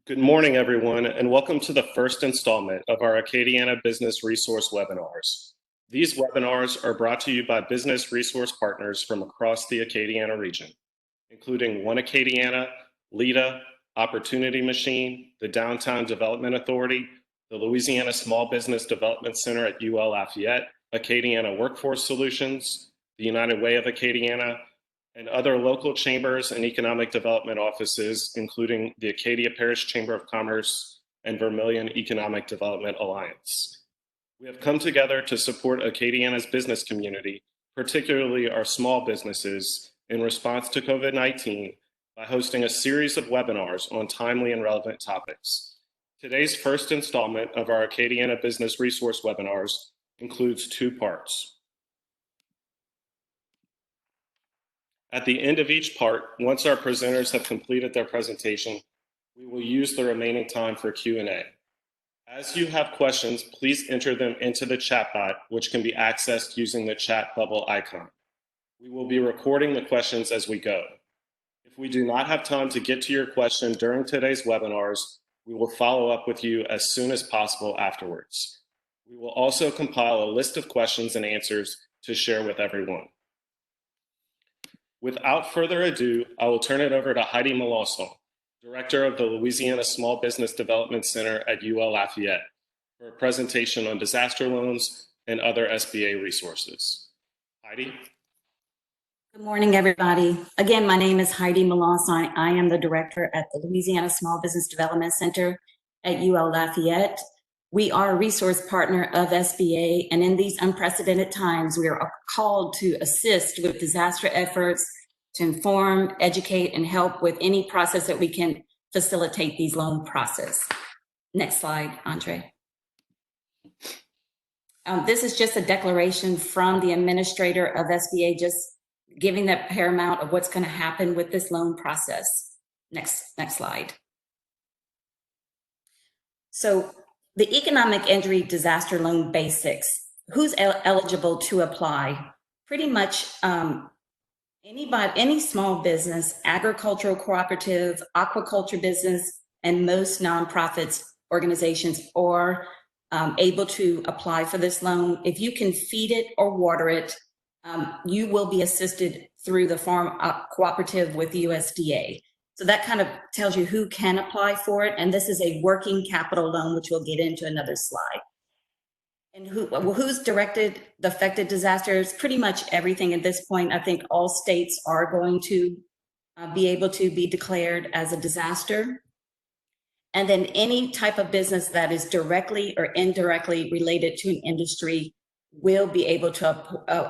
Good morning, everyone, and welcome to the first installment of our Acadiana Business Resource webinars. These webinars are brought to you by business resource partners from across the Acadiana region, including One Acadiana, LEDA, Opportunity Machine, the Downtown Development Authority, the Louisiana Small Business Development Center at UL Lafayette, Acadiana Workforce Solutions, the United Way of Acadiana, and other local chambers and economic development offices, including the Acadia Parish Chamber of Commerce and Vermilion Economic Development Alliance. We have come together to support Acadiana's business community, particularly our small businesses, in response to COVID-19 by hosting a series of webinars on timely and relevant topics. Today's first installment of our Acadiana Business Resource webinars includes two parts. At the end of each part, once our presenters have completed their presentation, we will use the remaining time for Q&A. As you have questions, please enter them into the chat bot, which can be accessed using the chat bubble icon. We will be recording the questions as we go. If we do not have time to get to your question during today's webinars, we will follow up with you as soon as possible afterwards. We will also compile a list of questions and answers to share with everyone. Without further ado, I will turn it over to Heidi Melancon, Director of the Louisiana Small Business Development Center at UL Lafayette, for a presentation on disaster loans and other SBA resources. Heidi? Good morning, everybody. Again, my name is Heidi Melancon. I am the Director at the Louisiana Small Business Development Center at UL Lafayette. We are a resource partner of SBA, and in these unprecedented times, we are called to assist with disaster efforts, to inform, educate, and help with any process that we can facilitate these loan process. Next slide, Andre. This is just a declaration from the administrator of SBA, just giving that paramount of what's going to happen with this loan process. Next slide. So, the economic injury disaster loan basics, who's eligible to apply? Pretty much any small business, agricultural cooperative, aquaculture business, and most nonprofits organizations are able to apply for this loan. If you can feed it or water it, you will be assisted through the farm cooperative with USDA. So that kind of tells you who can apply for it. And this is a working capital loan, which we'll get into another slide. And who's directed the affected disasters? Pretty much everything at this point. I think all states are going to be able to be declared as a disaster. And then any type of business that is directly or indirectly related to an industry will be able to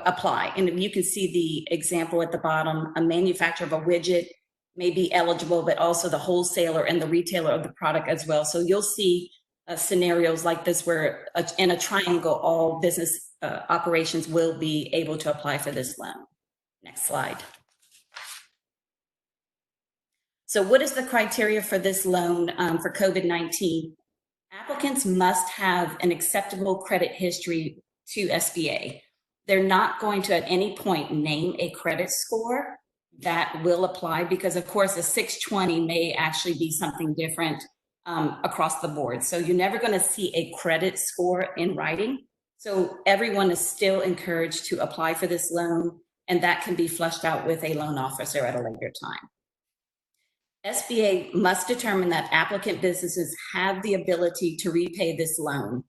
apply. And you can see the example at the bottom, a manufacturer of a widget may be eligible, but also the wholesaler and the retailer of the product as well. So you'll see scenarios like this where in a triangle, all business operations will be able to apply for this loan. Next slide. So what is the criteria for this loan for COVID-19? Applicants must have an acceptable credit history to SBA. They're not going to at any point name a credit score that will apply because, of course, a 620 may actually be something different across the board. So you're never going to see a credit score in writing. So everyone is still encouraged to apply for this loan, and that can be fleshed out with a loan officer at a later time. SBA must determine that applicant businesses have the ability to repay this loan.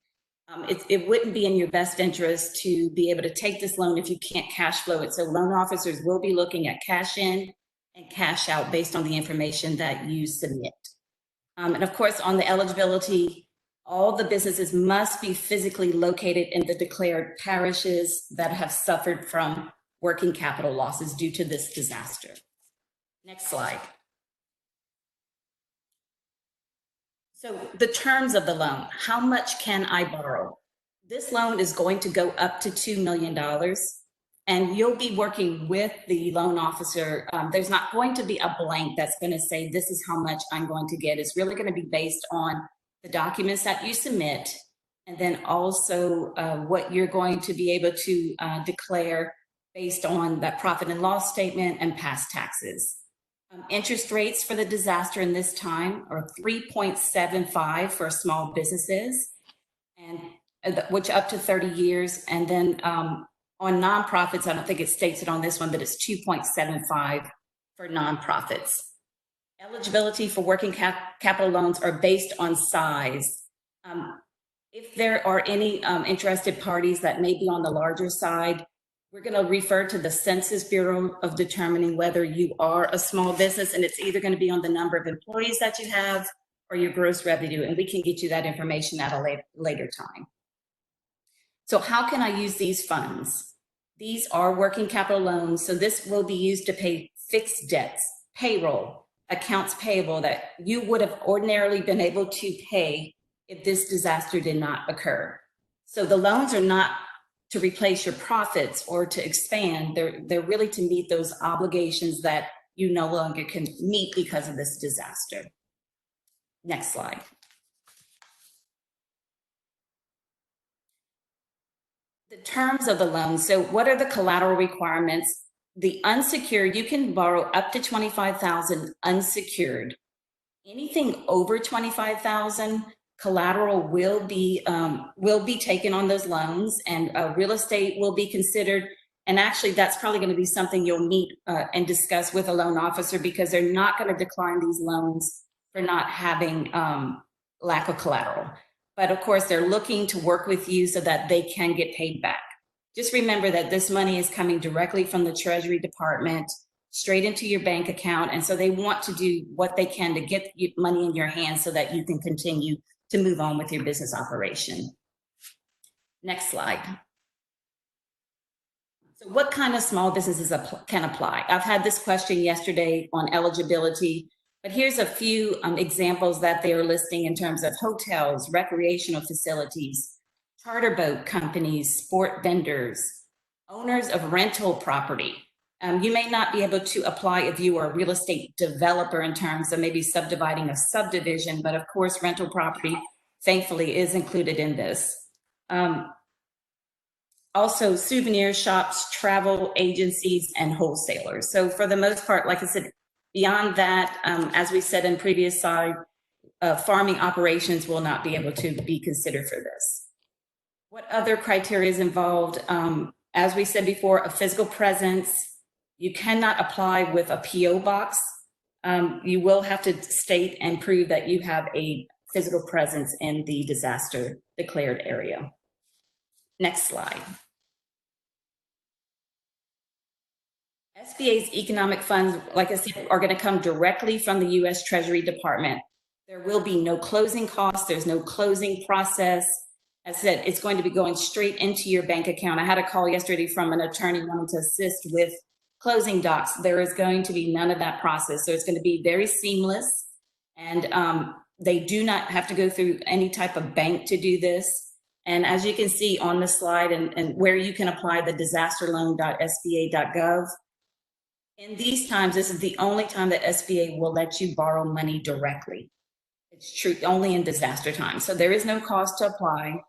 It wouldn't be in your best interest to be able to take this loan if you can't cash flow it. So loan officers will be looking at cash in and cash out based on the information that you submit. And of course, on the eligibility, all the businesses must be physically located in the declared parishes that have suffered from working capital losses due to this disaster. Next slide. So the terms of the loan, how much can I borrow? This loan is going to go up to $2 million, and you'll be working with the loan officer. There's not going to be a blank that's going to say, this is how much I'm going to get. It's really going to be based on the documents that you submit, and then also what you're going to be able to declare based on that profit and loss statement and past taxes. Interest rates for the disaster in this time are 3.75 for small businesses, and which up to 30 years. And then on nonprofits, I don't think it states it on this one, but it's 2.75 for nonprofits. Eligibility for working capital loans are based on size. If there are any interested parties that may be on the larger side, we're going to refer to the Census Bureau of determining whether you are a small business, and it's either going to be on the number of employees that you have or your gross revenue, and we can get you that information at a later time. So how can I use these funds? These are working capital loans, so this will be used to pay fixed debts, payroll, accounts payable that you would have ordinarily been able to pay if this disaster did not occur. So the loans are not to replace your profits or to expand. They're really to meet those obligations that you no longer can meet because of this disaster. Next slide. The terms of the loan. So what are the collateral requirements? The unsecured, you can borrow up to $25,000 unsecured. Anything over $25,000, collateral will be taken on those loans, and real estate will be considered. And actually, that's probably going to be something you'll meet and discuss with a loan officer, because they're not going to decline these loans for not having lack of collateral. But of course, they're looking to work with you so that they can get paid back. Just remember that this money is coming directly from the Treasury Department straight into your bank account. And so they want to do what they can to get money in your hands so that you can continue to move on with your business operation. Next slide. So what kind of small businesses can apply? I've had this question yesterday on eligibility, but here's a few examples that they are listing in terms of hotels, recreational facilities, charter boat companies, sport vendors, owners of rental property. You may not be able to apply if you are a real estate developer in terms of maybe subdividing a subdivision, but of course, rental property, thankfully, is included in this. Also, souvenir shops, travel agencies, and wholesalers. So for the most part, like I said, beyond that, as we said in previous slide, farming operations will not be able to be considered for this. What other criteria is involved? As we said before, a physical presence. You cannot apply with a PO box. You will have to state and prove that you have a physical presence in the disaster declared area. Next slide. SBA's economic funds, like I said, are going to come directly from the U.S. Treasury Department. There will be no closing costs. There's no closing process. As I said, it's going to be going straight into your bank account. I had a call yesterday from an attorney wanting to assist with closing docs. There is going to be none of that process. So it's going to be very seamless. And they do not have to go through any type of bank to do this. And as you can see on the slide and where you can apply, the disasterloan.sba.gov. In these times, this is the only time that SBA will let you borrow money directly. It's true only in disaster time. So there is no cost to apply.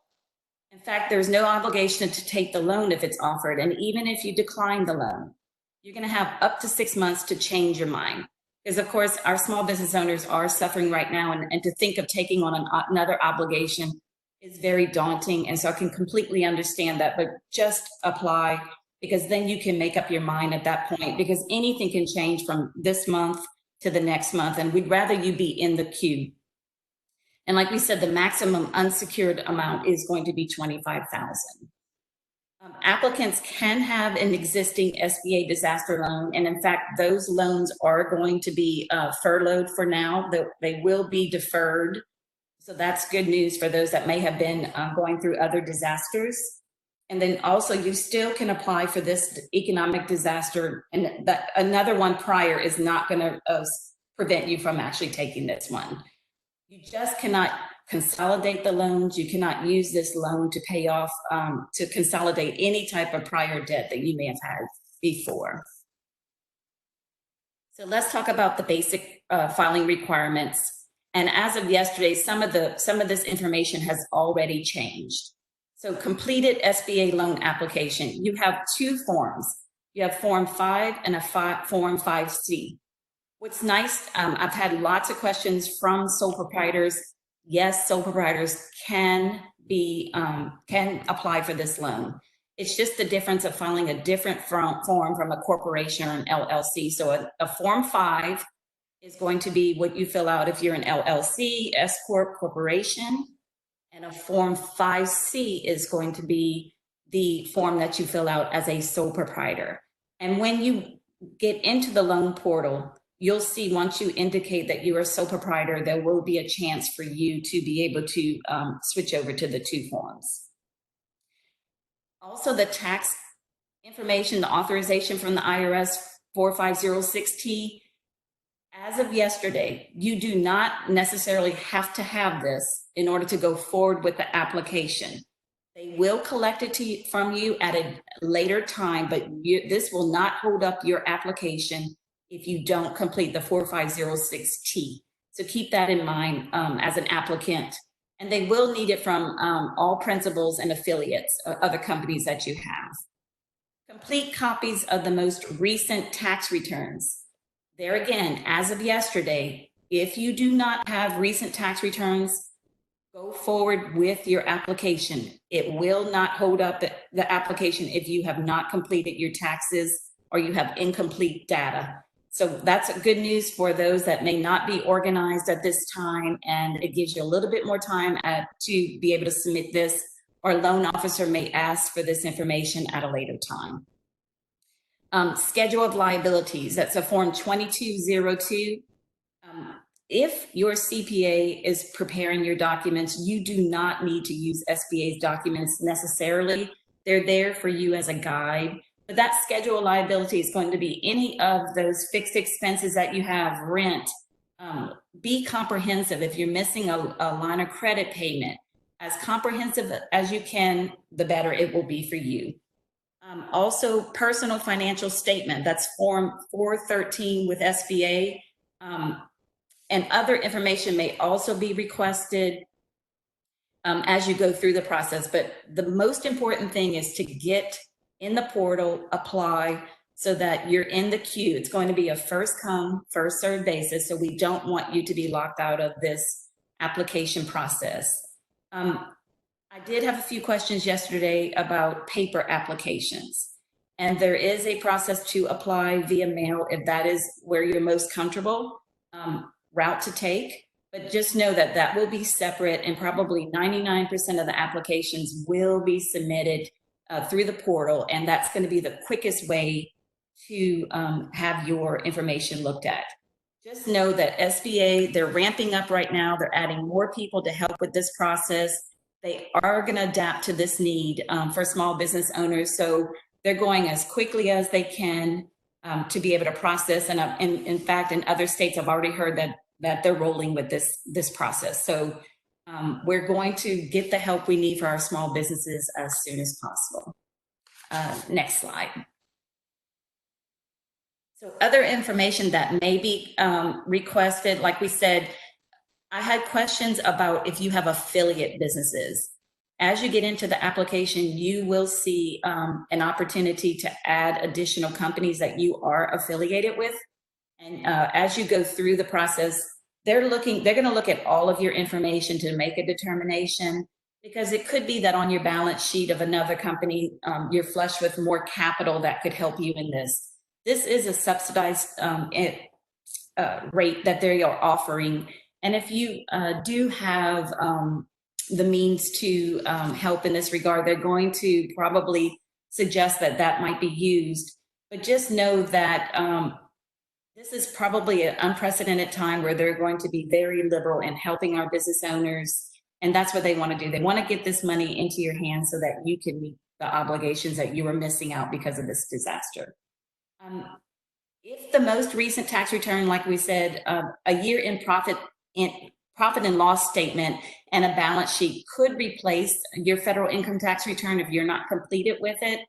In fact, there's no obligation to take the loan if it's offered. And even if you decline the loan, you're going to have up to 6 months to change your mind. Because of course, our small business owners are suffering right now, and to think of taking on another obligation is very daunting. And so I can completely understand that, but just apply, because then you can make up your mind at that point, because anything can change from this month to the next month. And we'd rather you be in the queue. And like we said, the maximum unsecured amount is going to be $25,000. Applicants can have an existing SBA disaster loan. And in fact, those loans are going to be furloughed for now. They will be deferred. So that's good news for those that may have been going through other disasters. And then also you still can apply for this economic disaster. And another one prior is not going to prevent you from actually taking this one. You just cannot consolidate the loans. You cannot use this loan to pay off, to consolidate any type of prior debt that you may have had before. So let's talk about the basic filing requirements. And as of yesterday, some of this information has already changed. So completed SBA loan application, you have two forms. You have Form 5 and Form 5C. What's nice, I've had lots of questions from sole proprietors. Yes, sole proprietors can apply for this loan. It's just the difference of filing a different form from a corporation or an LLC. So a Form 5 is going to be what you fill out if you're an LLC, S Corp, corporation, and a Form 5C is going to be the form that you fill out as a sole proprietor. And when you get into the loan portal, you'll see once you indicate that you are a sole proprietor, there will be a chance for you to be able to switch over to the two forms. Also, the tax information, the authorization from the IRS 4506T, as of yesterday, you do not necessarily have to have this in order to go forward with the application. They will collect it from you at a later time, but this will not hold up your application if you don't complete the 4506T. So keep that in mind as an applicant. And they will need it from all principals and affiliates of other companies that you have. Complete copies of the most recent tax returns. There again, as of yesterday, if you do not have recent tax returns, go forward with your application. It will not hold up the application if you have not completed your taxes or you have incomplete data. So that's good news for those that may not be organized at this time, and it gives you a little bit more time to be able to submit this, or a loan officer may ask for this information at a later time. Schedule of liabilities, that's a Form 2202. If your CPA is preparing your documents, you do not need to use SBA's documents necessarily. They're there for you as a guide. But that schedule of liability is going to be any of those fixed expenses that you have, rent. Be comprehensive. If you're missing a line of credit payment, as comprehensive as you can, the better it will be for you. Also, personal financial statement, that's Form 413 with SBA. And other information may also be requested as you go through the process. But the most important thing is to get in the portal, apply, so that you're in the queue. It's going to be a first come, first served basis. So we don't want you to be locked out of this application process. I did have a few questions yesterday about paper applications. And there is a process to apply via mail if that is where you're most comfortable. Route to take, but just know that that will be separate, and probably 99% of the applications will be submitted through the portal, and that's going to be the quickest way to have your information looked at. Just know that SBA, they're ramping up right now. They're adding more people to help with this process. They are going to adapt to this need for small business owners, so they're going as quickly as they can to be able to process. And in fact, in other states, I've already heard that they're rolling with this process. So we're going to get the help we need for our small businesses as soon as possible. Next slide. So other information that may be requested, like we said, I had questions about if you have affiliate businesses. As you get into the application, you will see an opportunity to add additional companies that you are affiliated with. And as you go through the process, they're going to look at all of your information to make a determination, because it could be that on your balance sheet of another company, you're flush with more capital that could help you in this. This is a subsidized rate that they are offering. And if you do have the means to help in this regard, they're going to probably suggest that might be used. But just know that this is probably an unprecedented time where they're going to be very liberal in helping our business owners. And that's what they want to do. They want to get this money into your hands so that you can meet the obligations that you were missing out because of this disaster. If the most recent tax return, like we said, a year in profit and loss statement and a balance sheet could replace your federal income tax return if you're not completed with it.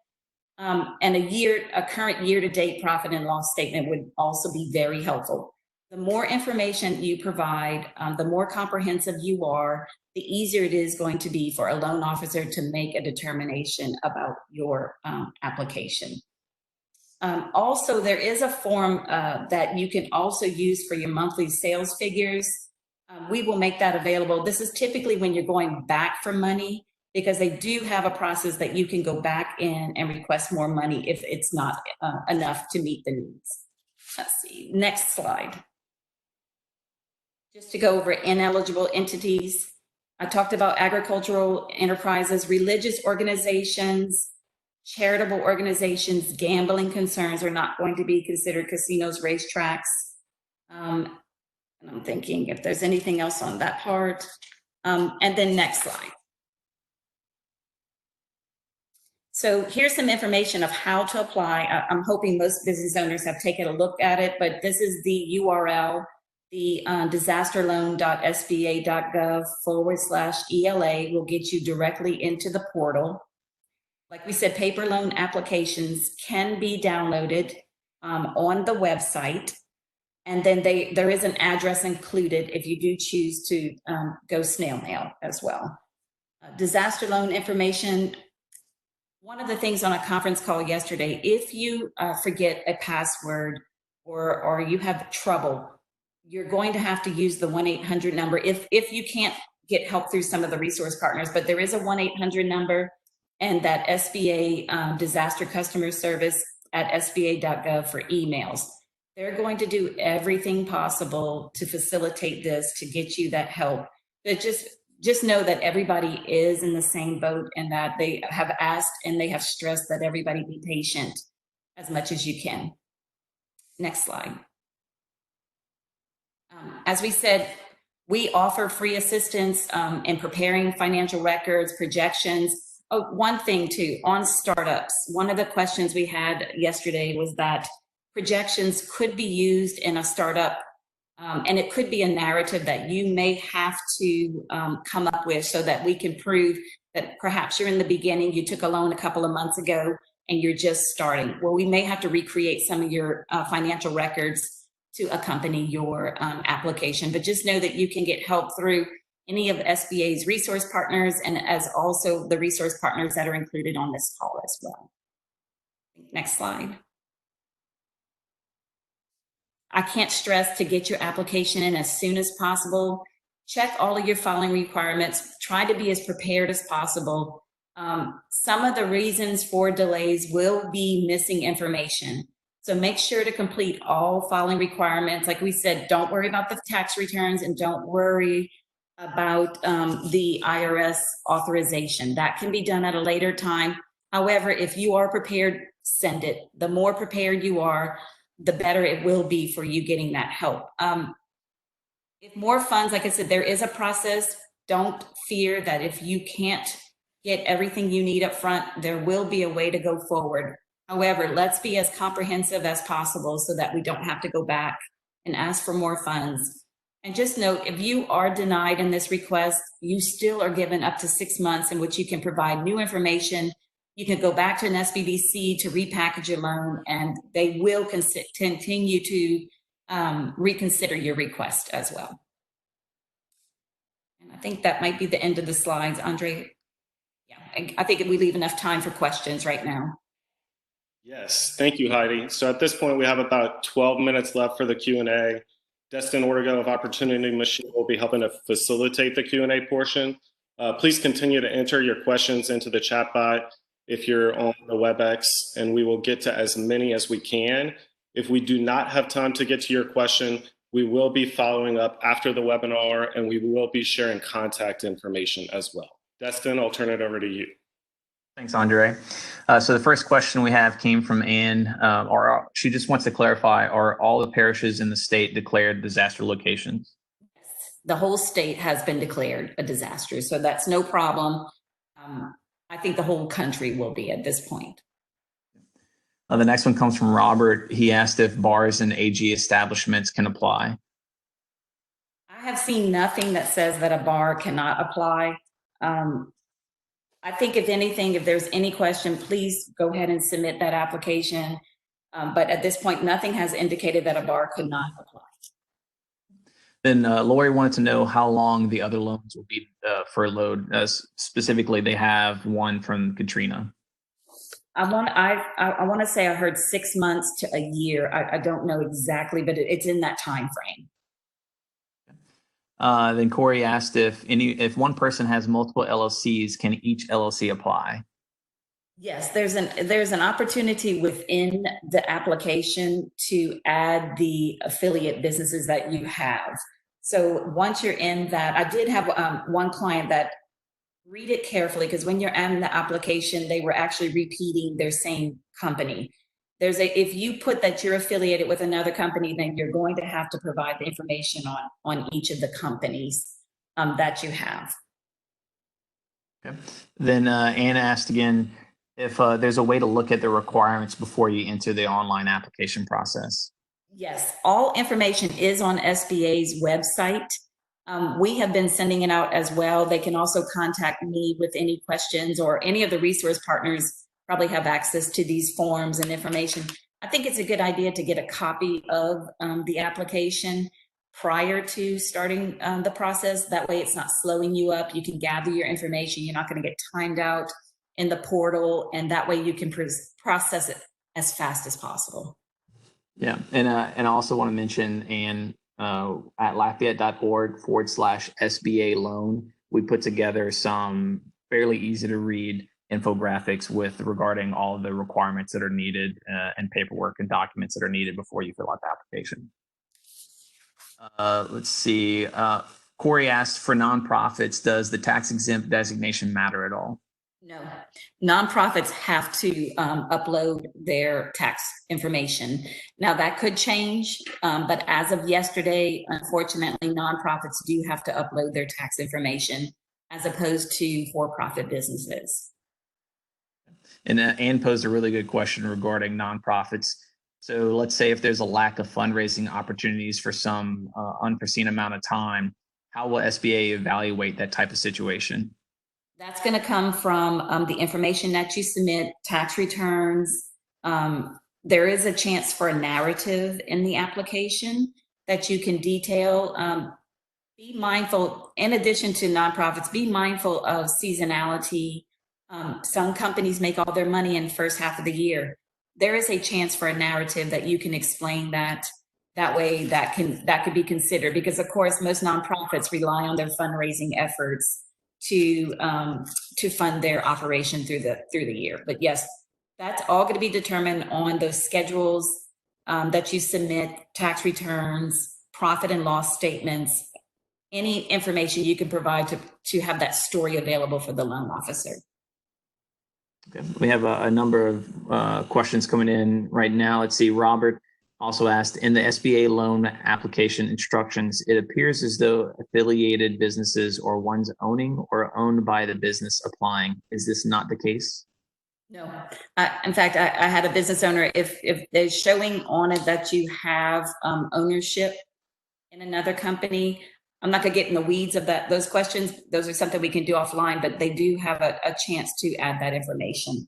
And a current year-to-date profit and loss statement would also be very helpful. The more information you provide, the more comprehensive you are, the easier it is going to be for a loan officer to make a determination about your application. Also, there is a form that you can also use for your monthly sales figures. We will make that available. This is typically when you're going back for money, because they do have a process that you can go back in and request more money if it's not enough to meet the needs. Let's see, next slide. Just to go over ineligible entities, I talked about agricultural enterprises, religious organizations, charitable organizations. Gambling concerns are not going to be considered, casinos, racetracks. And I'm thinking if there's anything else on that part. And then next slide. So here's some information of how to apply. I'm hoping most business owners have taken a look at it, but this is the URL, the disasterloan.sba.gov/ELA will get you directly into the portal. Like we said, paper loan applications can be downloaded on the website. And then there is an address included if you do choose to go snail mail as well. Disaster loan information. One of the things on a conference call yesterday, if you forget a password or you have trouble, you're going to have to use the 1-800 number if you can't get help through some of the resource partners, but there is a 1-800 number, and that SBA disaster customer service at sba.gov for emails. They're going to do everything possible to facilitate this, to get you that help. But just know that everybody is in the same boat, and that they have asked and they have stressed that everybody be patient as much as you can. Next slide. As we said, we offer free assistance in preparing financial records, projections. Oh, one thing too, on startups, one of the questions we had yesterday was that projections could be used in a startup, and it could be a narrative that you may have to come up with so that we can prove that perhaps you're in the beginning, you took a loan a couple of months ago and you're just starting. Well, we may have to recreate some of your financial records to accompany your application, but just know that you can get help through any of SBA's resource partners, and as also the resource partners that are included on this call as well. Next slide. I can't stress to get your application in as soon as possible. Check all of your filing requirements. Try to be as prepared as possible. Some of the reasons for delays will be missing information. So make sure to complete all filing requirements. Like we said, don't worry about the tax returns, and don't worry about the IRS authorization. That can be done at a later time. However, if you are prepared, send it. The more prepared you are, the better it will be for you getting that help. If more funds, like I said, there is a process. Don't fear that if you can't get everything you need up front, there will be a way to go forward. However, let's be as comprehensive as possible so that we don't have to go back and ask for more funds. And just note, if you are denied in this request, you still are given up to 6 months in which you can provide new information. You can go back to an SBDC to repackage your loan, and they will continue to reconsider your request as well. And I think that might be the end of the slides, Andre. Yeah, I think we leave enough time for questions right now. Yes, thank you, Heidi. So at this point, we have about 12 minutes left for the Q&A. Destin Ortego of Opportunity Machine will be helping to facilitate the Q&A portion. Please continue to enter your questions into the chat bot if you're on the WebEx, and we will get to as many as we can. If we do not have time to get to your question, we will be following up after the webinar, and we will be sharing contact information as well. Destin, I'll turn it over to you. Thanks, Andre. So the first question we have came from Ann. She just wants to clarify, are all the parishes in the state declared disaster locations? Yes, the whole state has been declared a disaster, so that's no problem. I think the whole country will be at this point. The next one comes from Robert. He asked if bars and AG establishments can apply. I have seen nothing that says that a bar cannot apply. I think if anything, if there's any question, please go ahead and submit that application. But at this point, nothing has indicated that a bar could not apply. Then Lori wanted to know how long the other loans will be furloughed. Specifically, they have one from Katrina. I want to say I heard 6 months to a year. I don't know exactly, but it's in that time frame. Then Corey asked if one person has multiple LLCs, can each LLC apply? Yes, there's an opportunity within the application to add the affiliate businesses that you have. So once you're in that, I did have one client that read it carefully, because when you're adding the application, they were actually repeating their same company. If you put that you're affiliated with another company, then you're going to have to provide the information on each of the companies that you have. Okay. Then Anna asked again if there's a way to look at the requirements before you enter the online application process. Yes, all information is on SBA's website. We have been sending it out as well. They can also contact me with any questions, or any of the resource partners probably have access to these forms and information. I think it's a good idea to get a copy of the application prior to starting the process. That way it's not slowing you up. You can gather your information. You're not going to get timed out in the portal, and that way you can process it as fast as possible. Yeah, and I also want to mention, and at lafayette.org/SBA loan, we put together some fairly easy to read infographics regarding all of the requirements that are needed and paperwork and documents that are needed before you fill out the application. Let's see. Corey asked, for nonprofits, does the tax exempt designation matter at all? No, nonprofits have to upload their tax information. Now that could change, but as of yesterday, unfortunately, nonprofits do have to upload their tax information as opposed to for-profit businesses. And Ann posed a really good question regarding nonprofits. So let's say if there's a lack of fundraising opportunities for some unforeseen amount of time, how will SBA evaluate that type of situation? That's going to come from the information that you submit, tax returns. There is a chance for a narrative in the application that you can detail. Be mindful, in addition to nonprofits, be mindful of seasonality. Some companies make all their money in the first half of the year. There is a chance for a narrative that you can explain that way. That could be considered, because of course most nonprofits rely on their fundraising efforts to fund their operation through the year. But yes, that's all going to be determined on those schedules that you submit, tax returns, profit and loss statements, any information you can provide to have that story available for the loan officer. Okay. We have a number of questions coming in right now. Let's see. Robert also asked, in the SBA loan application instructions, it appears as though affiliated businesses or ones owning or owned by the business applying. Is this not the case? No. In fact, I had a business owner, if they're showing on it that you have ownership in another company, I'm not going to get in the weeds of those questions. Those are something we can do offline, but they do have a chance to add that information.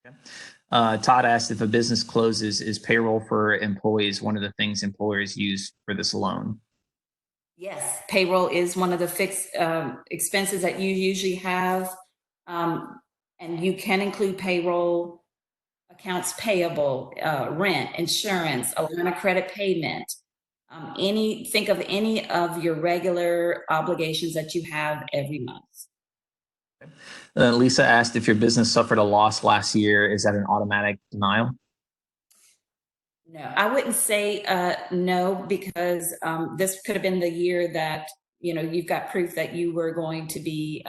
Okay. Todd asked, if a business closes, is payroll for employees one of the things employers use for this loan? Yes, payroll is one of the fixed expenses that you usually have. And you can include payroll, accounts payable, rent, insurance, a line of credit payment. Think of any of your regular obligations that you have every month. Lisa asked, if your business suffered a loss last year, is that an automatic denial? No, I wouldn't say no, because this could have been the year that, you've got proof that you were going to be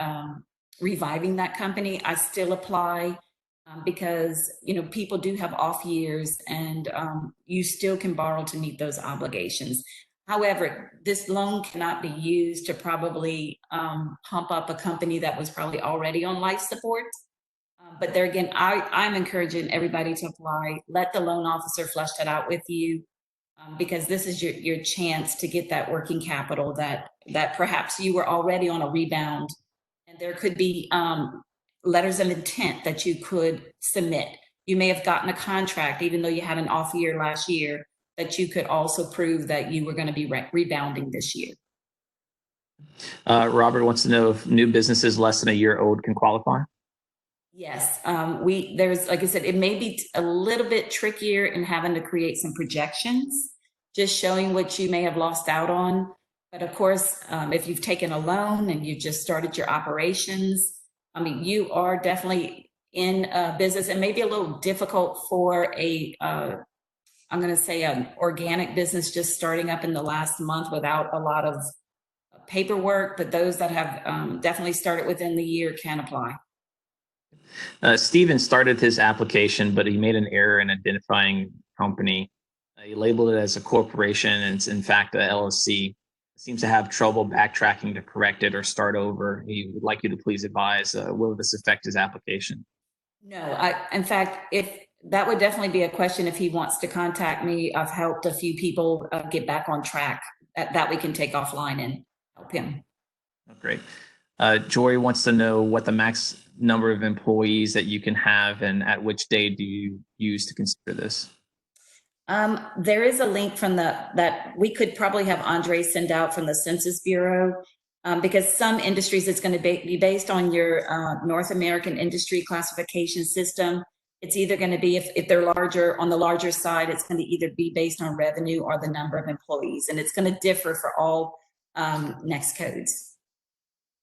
reviving that company. I still apply because, people do have off years, and you still can borrow to meet those obligations. However, this loan cannot be used to probably pump up a company that was probably already on life support. But there again, I'm encouraging everybody to apply. Let the loan officer flesh that out with you, because this is your chance to get that working capital that perhaps you were already on a rebound, and there could be letters of intent that you could submit. You may have gotten a contract, even though you had an off year last year, that you could also prove that you were going to be rebounding this year. Robert wants to know if new businesses less than a year old can qualify. Yes, there's, like I said, it may be a little bit trickier in having to create some projections, just showing what you may have lost out on. But of course, if you've taken a loan and you've just started your operations, I mean, you are definitely in business, and maybe a little difficult for I'm going to say an organic business just starting up in the last month without a lot of paperwork, but those that have definitely started within the year can apply. Steven started his application, but he made an error in identifying company. He labeled it as a corporation, and it's in fact a LLC. Seems to have trouble backtracking to correct it or start over. He would like you to please advise, will this affect his application? No, in fact, if that would definitely be a question if he wants to contact me. I've helped a few people get back on track that we can take offline and help him. Oh, great. Jory wants to know what the max number of employees that you can have and at which day do you use to consider this? There is a link from that we could probably have Andre send out from the Census Bureau, because some industries it's going to be based on your North American industry classification system. It's either going to be, if they're larger, on the larger side, it's going to either be based on revenue or the number of employees, and it's going to differ for all next codes.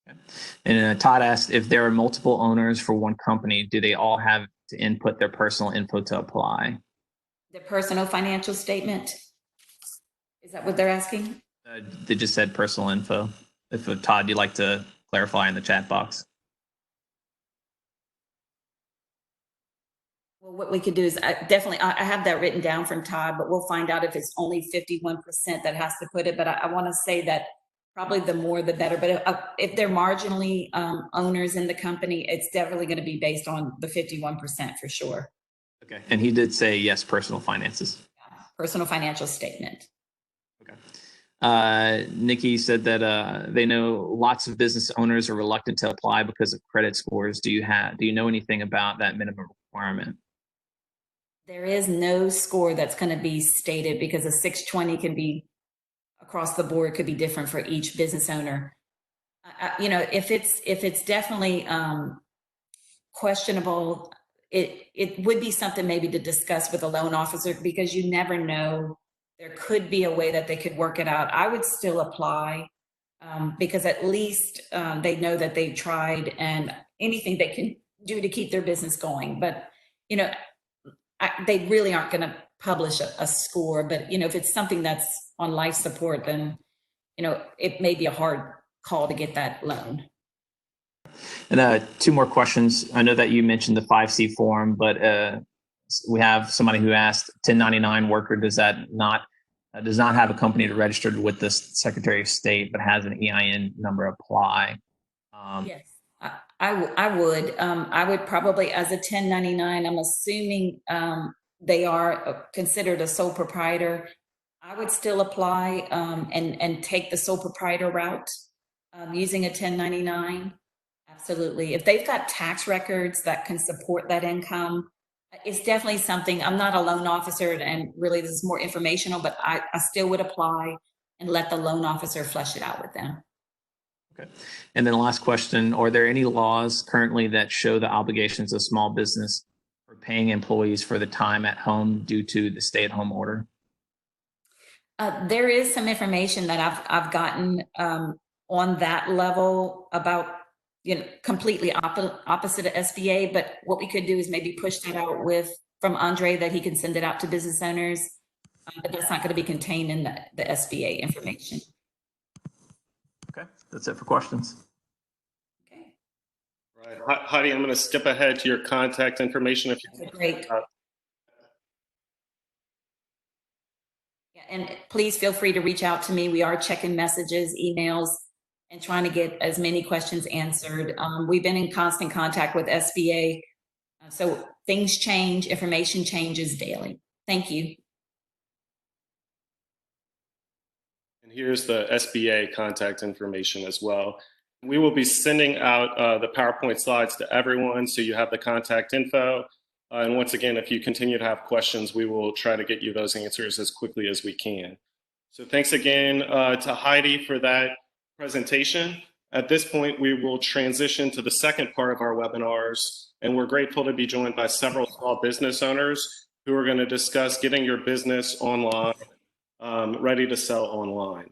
Okay. And Todd asked, if there are multiple owners for one company, do they all have to input their personal info to apply? The personal financial statement? Is that what they're asking? They just said personal info. If Todd, you'd like to clarify in the chat box. Well, what we could do is I have that written down from Todd, but we'll find out if it's only 51% that has to put it. But I want to say that probably the more the better. But if they're marginally owners in the company, it's definitely going to be based on the 51% for sure. Okay. And he did say yes, personal finances. Yeah, personal financial statement. Okay. Nikki said that they know lots of business owners are reluctant to apply because of credit scores. Do you know anything about that minimum requirement? There is no score that's going to be stated because a 620 can be across the board, could be different for each business owner. If it's definitely questionable, it would be something maybe to discuss with a loan officer, because you never know. There could be a way that they could work it out. I would still apply because at least they know that they've tried and anything they can do to keep their business going. But, they really aren't going to publish a score. But, if it's something that's on life support, then, it may be a hard call to get that loan. And two more questions. I know that you mentioned the 5C form, but we have somebody who asked, 1099 worker does not have a company registered with the Secretary of State, but has an EIN number apply. Yes, I would. I would probably, as a 1099, I'm assuming they are considered a sole proprietor. I would still apply and take the sole proprietor route using a 1099. Absolutely. If they've got tax records that can support that income, it's definitely something. I'm not a loan officer, and really this is more informational, but I still would apply and let the loan officer flesh it out with them. Okay. And then the last question, are there any laws currently that show the obligations of small business for paying employees for the time at home due to the stay-at-home order? There is some information that I've gotten on that level about, completely opposite of SBA. But what we could do is maybe push that out from Andre, that he can send it out to business owners. But that's not going to be contained in the SBA information. Okay, that's it for questions. Okay. Right. Heidi, I'm going to skip ahead to your contact information. Great. And please feel free to reach out to me. We are checking messages, emails, and trying to get as many questions answered. We've been in constant contact with SBA. So things change, information changes daily. Thank you. And here's the SBA contact information as well. We will be sending out the PowerPoint slides to everyone, so you have the contact info. And once again, if you continue to have questions, we will try to get you those answers as quickly as we can. So thanks again to Heidi for that presentation. At this point, we will transition to the second part of our webinars, and we're grateful to be joined by several small business owners who are going to discuss getting your business online, ready to sell online.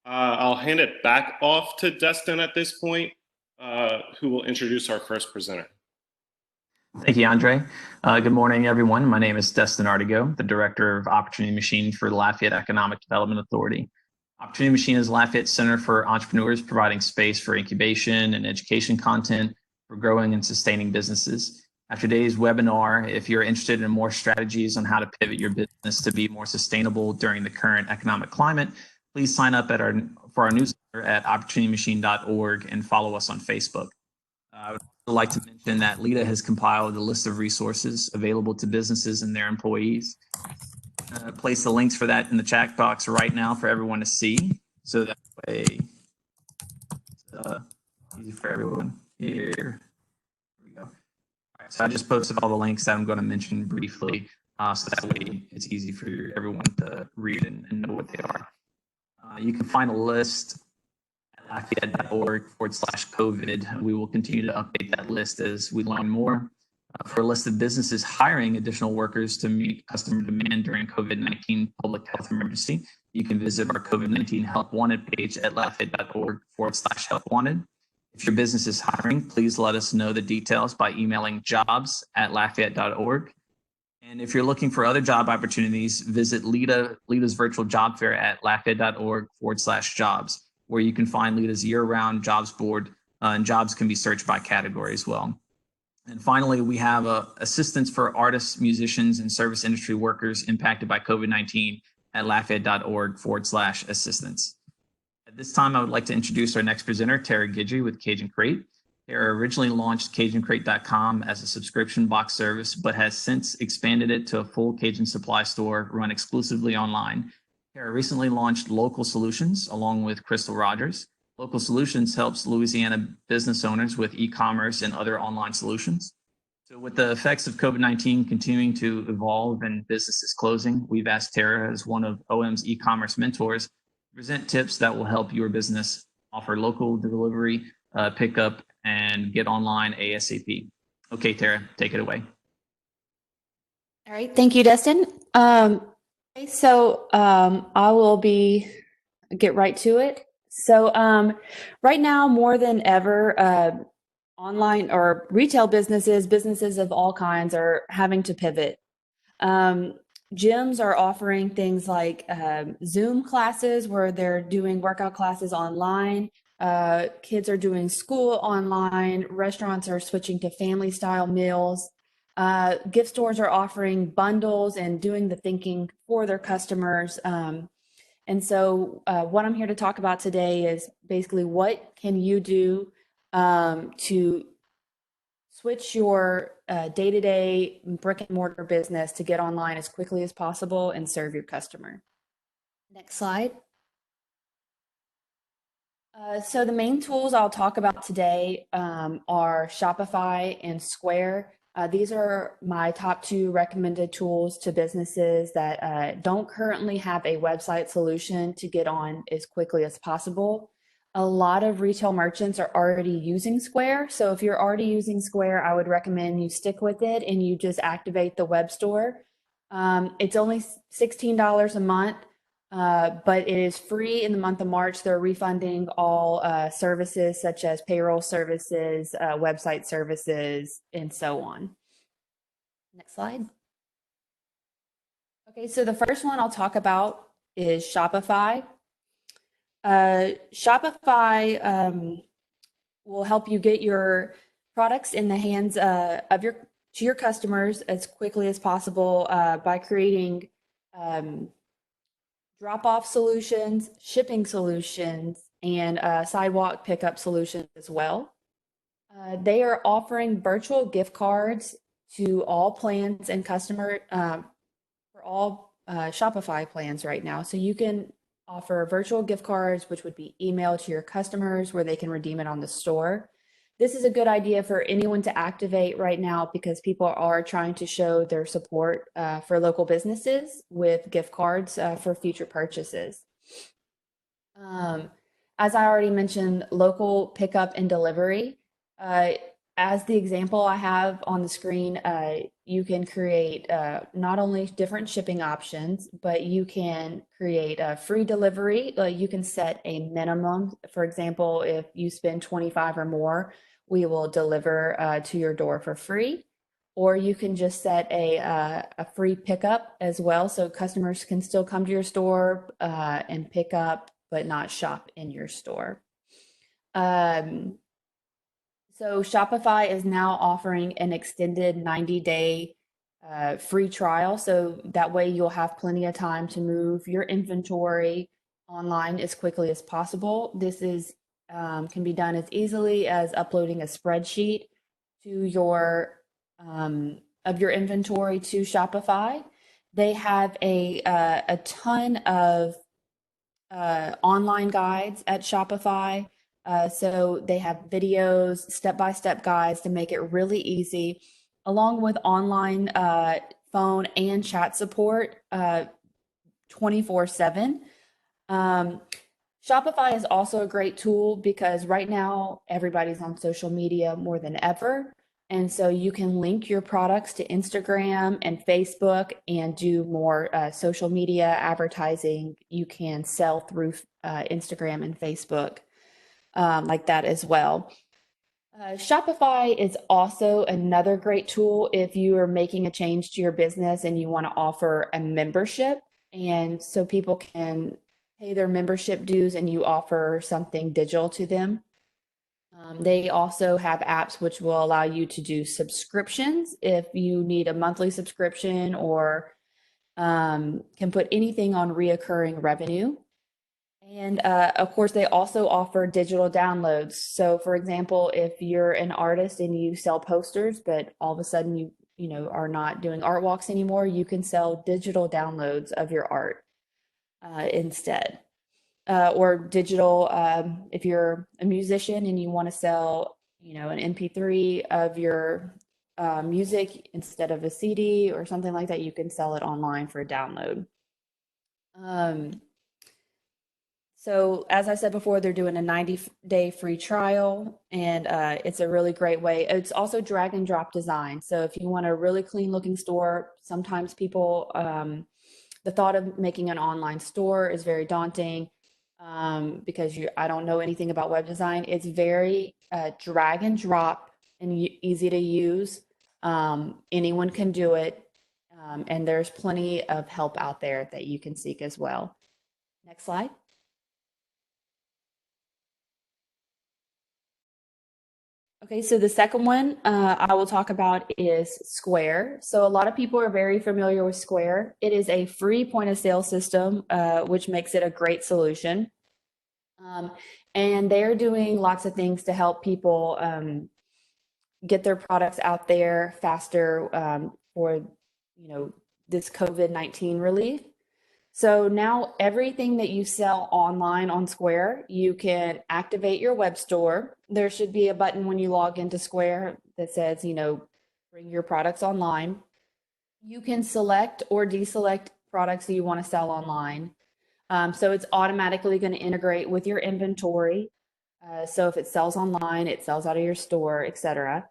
I'll hand it back off to Destin at this point, who will introduce our first presenter. Thank you, Andre. Good morning, everyone. My name is Destin Artigo, the Director of Opportunity Machine for the Lafayette Economic Development Authority. Opportunity Machine is Lafayette Center for Entrepreneurs, providing space for incubation and education content for growing and sustaining businesses. After today's webinar, if you're interested in more strategies on how to pivot your business to be more sustainable during the current economic climate, please sign up for our newsletter at opportunitymachine.org and follow us on Facebook. I would also like to mention that LEDA has compiled a list of resources available to businesses and their employees. Place the links for that in the chat box right now for everyone to see, so that way it's easy for everyone here. Here we go. All right, so I just posted all the links that I'm going to mention briefly, so that way it's easy for everyone to read and know what they are. You can find a list at lafayette.org/COVID. We will continue to update that list as we learn more. For a list of businesses hiring additional workers to meet customer demand during COVID-19 public health emergency, you can visit our COVID-19 Help Wanted page at lafayette.org/Help Wanted. If your business is hiring, please let us know the details by emailing jobs@lafayette.org. And if you're looking for other job opportunities, visit LEDA's virtual job fair at lafayette.org/jobs, where you can find LEDA's year-round jobs board, and jobs can be searched by category as well. And finally, we have assistance for artists, musicians, and service industry workers impacted by COVID-19 at lafayette.org/assistance. At this time, I would like to introduce our next presenter, Tara Guidry with Cajun Crate. Tara originally launched CajunCrate.com as a subscription box service, but has since expanded it to a full Cajun supply store run exclusively online. Tara recently launched Local Solutions along with Crystal Rogers. Local Solutions helps Louisiana business owners with e-commerce and other online solutions. So with the effects of COVID-19 continuing to evolve and businesses closing, we've asked Tara, as one of OM's e-commerce mentors, to present tips that will help your business offer local delivery, pickup, and get online ASAP. Okay, Tara, take it away. All right, thank you, Destin. I will get right to it. So right now, more than ever, online or retail businesses of all kinds are having to pivot. Gyms are offering things like Zoom classes where they're doing workout classes online. Kids are doing school online. Restaurants are switching to family style meals. Gift stores are offering bundles and doing the thinking for their customers. And so what I'm here to talk about today is basically what can you do to switch your day-to-day brick and mortar business to get online as quickly as possible and serve your customer. Next slide. So the main tools I'll talk about today are Shopify and Square. These are my top two recommended tools to businesses that don't currently have a website solution to get on as quickly as possible. A lot of retail merchants are already using Square. So if you're already using Square, I would recommend you stick with it and you just activate the web store. It's only $16 a month, but it is free in the month of March. They're refunding all services such as payroll services, website services, and so on. Next slide. Okay, so the first one I'll talk about is Shopify. Shopify will help you get your products in the hands of your customers as quickly as possible by creating drop-off solutions, shipping solutions, and sidewalk pickup solutions as well. They are offering virtual gift cards to all plans and customer for all Shopify plans right now. So you can offer virtual gift cards, which would be emailed to your customers where they can redeem it on the store. This is a good idea for anyone to activate right now because people are trying to show their support for local businesses with gift cards for future purchases. As I already mentioned, local pickup and delivery. As the example I have on the screen, you can create not only different shipping options, but you can create a free delivery. You can set a minimum. For example, if you spend 25 or more, we will deliver to your door for free. Or you can just set a free pickup as well, so customers can still come to your store and pick up, but not shop in your store. So Shopify is now offering an extended 90-day free trial. So that way you'll have plenty of time to move your inventory online as quickly as possible. This is can be done as easily as uploading a spreadsheet to your of your inventory to Shopify. They have a ton of online guides at Shopify. So they have videos, step-by-step guides to make it really easy, along with online phone and chat support 24/7. Shopify is also a great tool because right now everybody's on social media more than ever. And so you can link your products to Instagram and Facebook and do more social media advertising. You can sell through Instagram and Facebook like that as well. Shopify is also another great tool if you are making a change to your business and you want to offer a membership. And so people can pay their membership dues and you offer something digital to them. They also have apps which will allow you to do subscriptions if you need a monthly subscription or can put anything on reoccurring revenue. And of course, they also offer digital downloads. So, for example, if you're an artist and you sell posters, but all of a sudden you know are not doing art walks anymore, you can sell digital downloads of your art instead. Or digital, if you're a musician and you want to sell, you know, an MP3 of your music instead of a CD or something like that, you can sell it online for a download. So as I said before, they're doing a 90-day free trial, and it's a really great way. It's also drag and drop design. So if you want a really clean looking store, sometimes people, the thought of making an online store is very daunting because I don't know anything about web design. It's very drag and drop and easy to use. Anyone can do it. And there's plenty of help out there that you can seek as well. Next slide. Okay, so the second one I will talk about is Square. So a lot of people are very familiar with Square. It is a free point of sale system, which makes it a great solution. And they're doing lots of things to help people get their products out there faster for, you know, this COVID-19 relief. So now everything that you sell online on Square, you can activate your web store. There should be a button when you log into Square that says, you know, bring your products online. You can select or deselect products that you want to sell online. So it's automatically going to integrate with your inventory. So if it sells online, it sells out of your store, etc.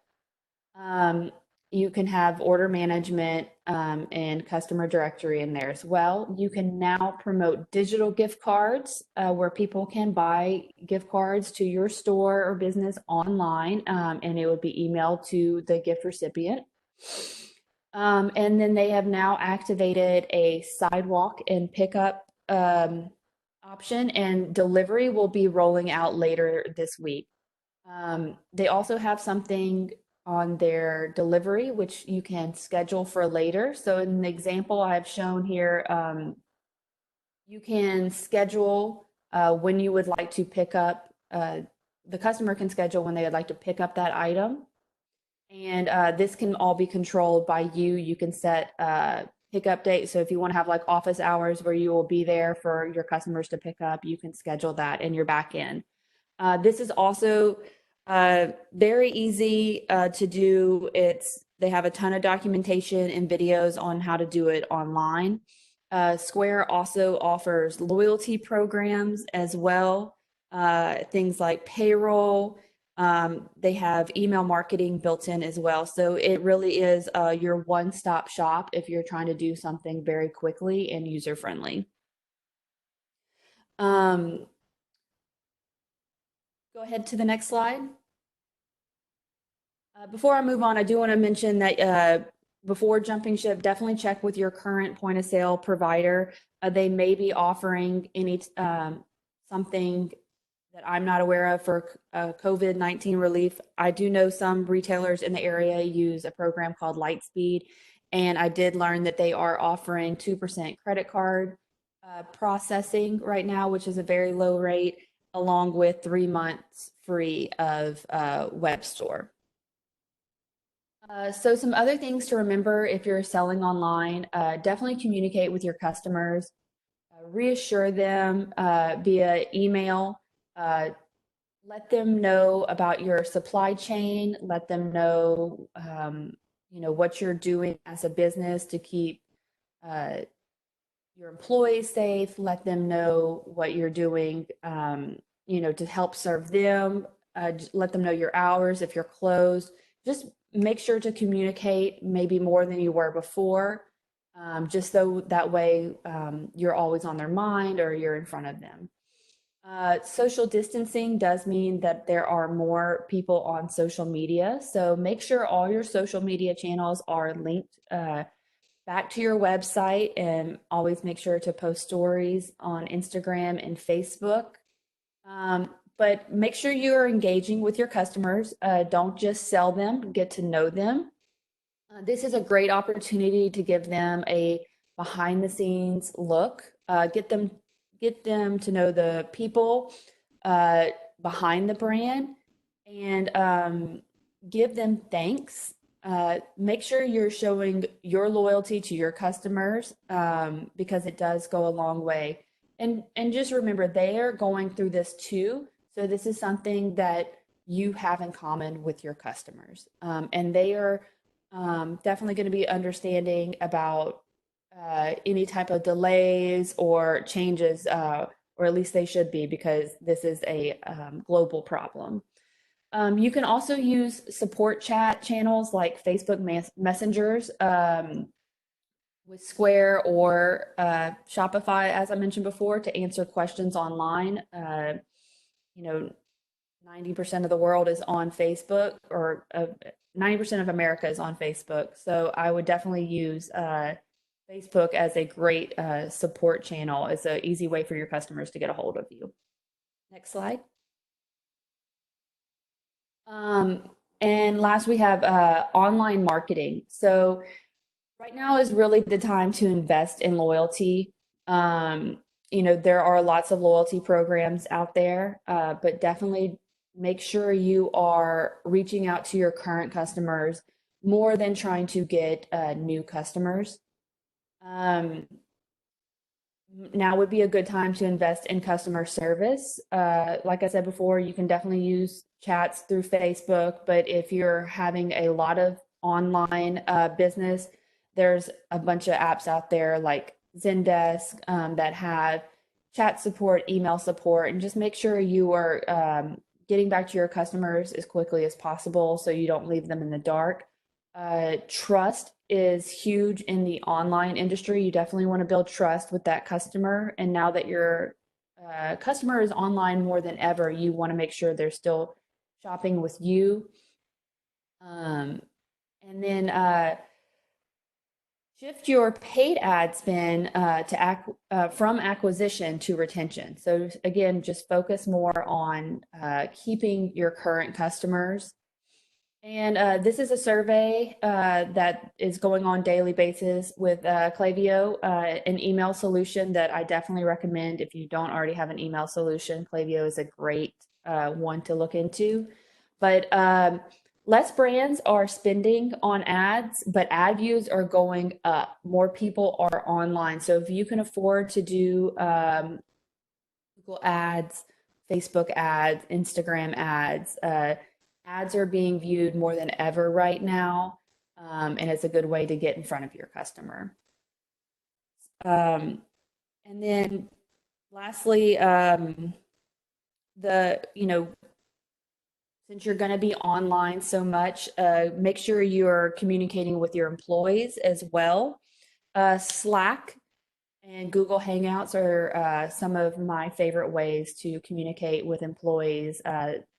You can have order management and customer directory in there as well. You can now promote digital gift cards where people can buy gift cards to your store or business online, and it would be emailed to the gift recipient. And then they have now activated a sidewalk and pickup option, and delivery will be rolling out later this week. They also have something on their delivery, which you can schedule for later. So in the example I've shown here, you can schedule when you would like to pick up, the customer can schedule when they would like to pick up that item. And this can all be controlled by you. You can set pickup date. So if you want to have like office hours where you will be there for your customers to pick up, you can schedule that in your back end. This is also very easy to do. They have a ton of documentation and videos on how to do it online. Square also offers loyalty programs as well. things like payroll. They have email marketing built in as well. So it really is your one-stop shop if you're trying to do something very quickly and user-friendly. Go ahead to the next slide. Before I move on, I do want to mention that before jumping ship, definitely check with your current point of sale provider. They may be offering any something that I'm not aware of for COVID-19 relief. I do know some retailers in the area use a program called Lightspeed, and I did learn that they are offering 2% credit card processing right now, which is a very low rate, along with 3 months free of web store. So some other things to remember if you're selling online, definitely communicate with your customers, reassure them via email, let them know about your supply chain, let them know, what you're doing as a business to keep your employees safe, let them know what you're doing, to help serve them, let them know your hours if you're closed. Just make sure to communicate maybe more than you were before, just so that way you're always on their mind or you're in front of them. Social distancing does mean that there are more people on social media. So make sure all your social media channels are linked back to your website, and always make sure to post stories on Instagram and Facebook. But make sure you're engaging with your customers. Don't just sell them, get to know them. This is a great opportunity to give them a behind the scenes look, get them to know the people behind the brand, and give them thanks. Make sure you're showing your loyalty to your customers, because it does go a long way. And just remember, they are going through this too. So this is something that you have in common with your customers, and they are definitely going to be understanding about any type of delays or changes, or at least they should be, because this is a global problem. You can also use support chat channels like Facebook messengers with Square or Shopify, as I mentioned before, to answer questions online. 90% of the world is on Facebook, or 90% of America is on Facebook. So I would definitely use Facebook as a great support channel. It's an easy way for your customers to get a hold of you. Next slide. And last, we have online marketing. So right now is really the time to invest in loyalty. There are lots of loyalty programs out there, but definitely make sure you are reaching out to your current customers more than trying to get new customers. Now would be a good time to invest in customer service. Like I said before, you can definitely use chats through Facebook, but if you're having a lot of online business, there's a bunch of apps out there like Zendesk that have chat support, email support, and just make sure you are getting back to your customers as quickly as possible so you don't leave them in the dark. Trust is huge in the online industry. You definitely want to build trust with that customer. And now that your customer is online more than ever, you want to make sure they're still shopping with you. And then shift your paid ad spend from acquisition to retention. So again, just focus more on keeping your current customers. And this is a survey that is going on daily basis with Klaviyo, an email solution that I definitely recommend. If you don't already have an email solution, Klaviyo is a great one to look into. But less brands are spending on ads, but ad views are going up. More people are online. So if you can afford to do Google ads, Facebook ads, Instagram ads, ads are being viewed more than ever right now, and it's a good way to get in front of your customer. And then lastly, since you're going to be online so much, make sure you're communicating with your employees as well. Slack and Google Hangouts are some of my favorite ways to communicate with employees.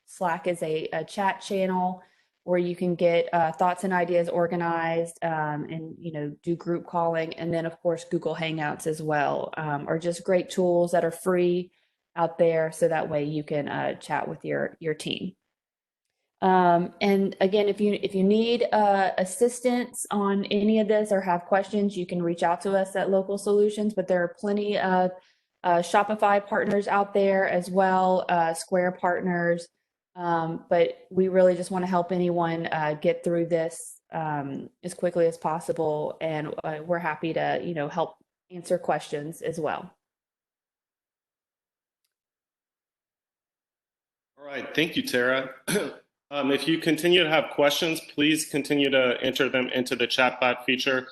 Slack is a chat channel where you can get thoughts and ideas organized, and do group calling. And then, of course, Google Hangouts as well are just great tools that are free out there, so that way you can chat with your team. And again, if you need assistance on any of this or have questions, you can reach out to us at Local Solutions, but there are plenty of Shopify partners out there as well, Square partners. But we really just want to help anyone get through this as quickly as possible. And we're happy to, help answer questions as well. All right, thank you, Tara. If you continue to have questions, please continue to enter them into the chatbot feature.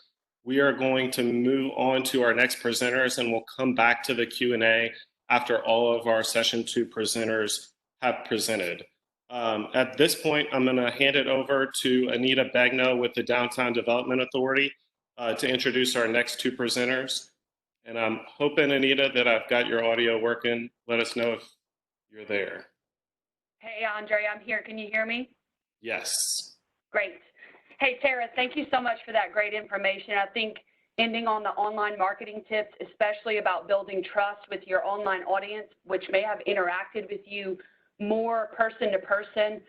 We are going to move on to our next presenters, and we'll come back to the Q&A after all of our session 2 presenters have presented. At this point, I'm going to hand it over to Anita Begno with the Downtown Development Authority to introduce our next 2 presenters. And I'm hoping, Anita, that I've got your audio working. Let us know if you're there. Hey, Andre, I'm here. Can you hear me? Yes. Great. Hey, Tara, thank you so much for that great information. I think ending on the online marketing tips, especially about building trust with your online audience, which may have interacted with you more person to person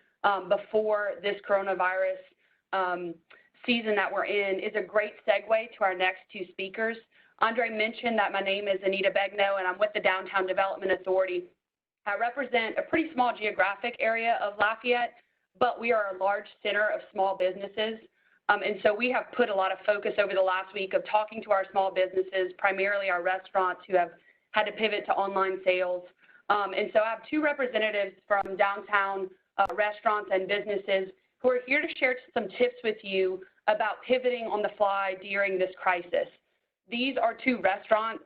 before this coronavirus season that we're in, is a great segue to our next 2 speakers. Andre mentioned that my name is Anita Begno, and I'm with the Downtown Development Authority. I represent a pretty small geographic area of Lafayette, but we are a large center of small businesses. And so we have put a lot of focus over the last week of talking to our small businesses, primarily our restaurants who have had to pivot to online sales. And so I have 2 representatives from downtown restaurants and businesses who are here to share some tips with you about pivoting on the fly during this crisis. These are 2 restaurant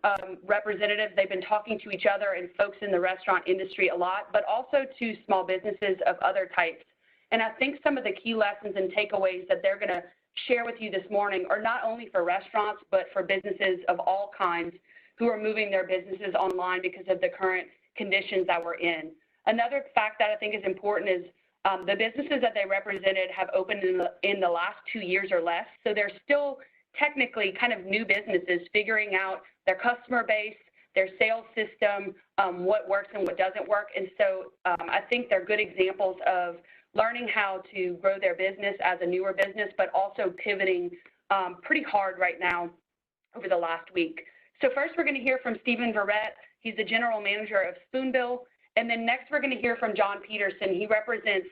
representatives. They've been talking to each other and folks in the restaurant industry a lot, but also to small businesses of other types. And I think some of the key lessons and takeaways that they're going to share with you this morning are not only for restaurants, but for businesses of all kinds who are moving their businesses online because of the current conditions that we're in. Another fact that I think is important is the businesses that they represented have opened in the last 2 years or less. So they're still technically kind of new businesses figuring out their customer base, their sales system, what works and what doesn't work. And so I think they're good examples of learning how to grow their business as a newer business, but also pivoting pretty hard right now over the last week. So first we're going to hear from Stephen Verrett. He's the general manager of Spoonbill. And then next we're going to hear from John Peterson. He represents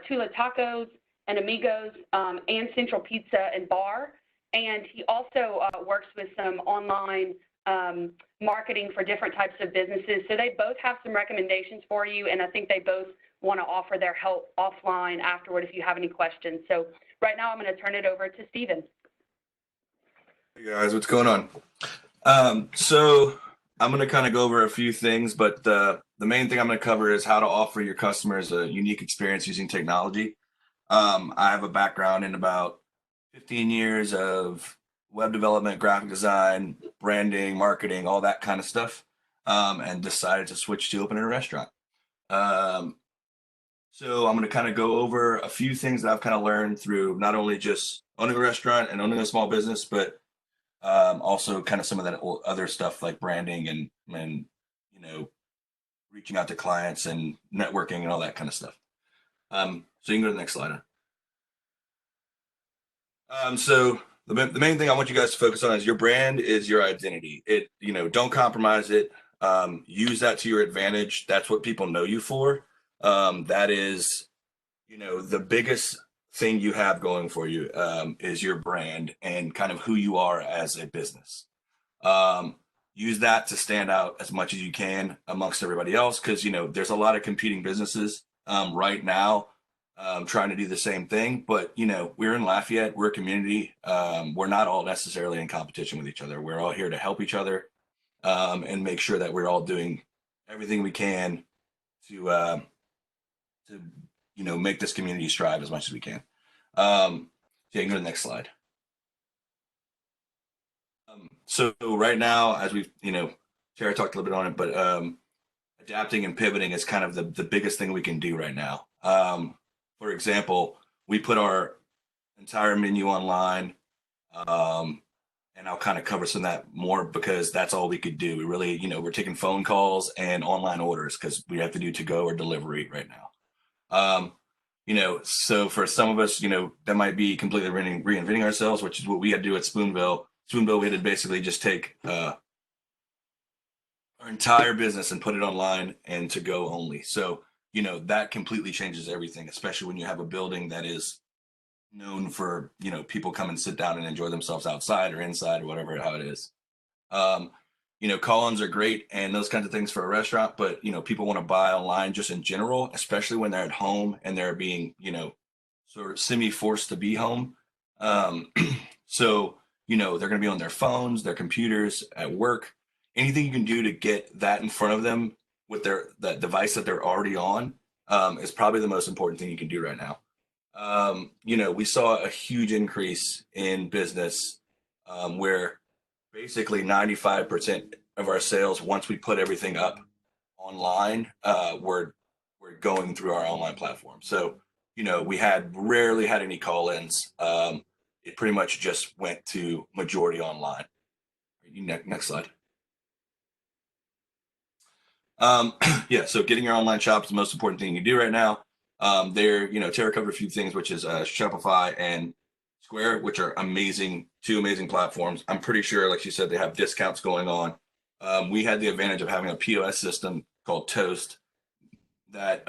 Tula Tacos and Amigos and Central Pizza and Bar. And he also works with some online marketing for different types of businesses. So they both have some recommendations for you, and I think they both want to offer their help offline afterward if you have any questions. So right now I'm going to turn it over to Stephen. Hey guys, what's going on? So I'm going to kind of go over a few things, but the main thing I'm going to cover is how to offer your customers a unique experience using technology. I have a background in about 15 years of web development, graphic design, branding, marketing, all that kind of stuff, and decided to switch to opening a restaurant. So I'm going to kind of go over a few things that I've kind of learned through not only just owning a restaurant and owning a small business, but also kind of some of that other stuff like branding and reaching out to clients and networking and all that kind of stuff. So you can go to the next slide. So the main thing I want you guys to focus on is your brand is your identity. Don't compromise it. Use that to your advantage. That's what people know you for. That is, the biggest thing you have going for you is your brand and kind of who you are as a business. Use that to stand out as much as you can amongst everybody else, because there's a lot of competing businesses right now trying to do the same thing. But we're in Lafayette, we're a community. We're not all necessarily in competition with each other. We're all here to help each other and make sure that we're all doing everything we can to make this community strive as much as we can. Yeah, you can go to the next slide. So right now, as we've, Tara talked a little bit on it, but adapting and pivoting is kind of the biggest thing we can do right now. For example, we put our entire menu online, and I'll kind of cover some of that more because that's all we could do. We really, we're taking phone calls and online orders because we have to do to-go or delivery right now. So for some of us, that might be completely reinventing ourselves, which is what we had to do at Spoonville. Spoonville, we had to basically just take our entire business and put it online and to go only. So, that completely changes everything, especially when you have a building that is known for, people come and sit down and enjoy themselves outside or inside or whatever, how it is. Call-ins are great and those kinds of things for a restaurant, but, people want to buy online just in general, especially when they're at home and they're being, sort of semi-forced to be home. So, they're going to be on their phones, their computers, at work. Anything you can do to get that in front of them with that device that they're already on is probably the most important thing you can do right now. We saw a huge increase in business where basically 95% of our sales, once we put everything up online, were going through our online platform. So, we rarely had any call-ins. It pretty much just went to majority online. Next slide. Yeah, so getting your online shop is the most important thing you can do right now. Tara covered a few things, which is Shopify and Square, which are two amazing platforms. I'm pretty sure, like she said, they have discounts going on. We had the advantage of having a POS system called Toast that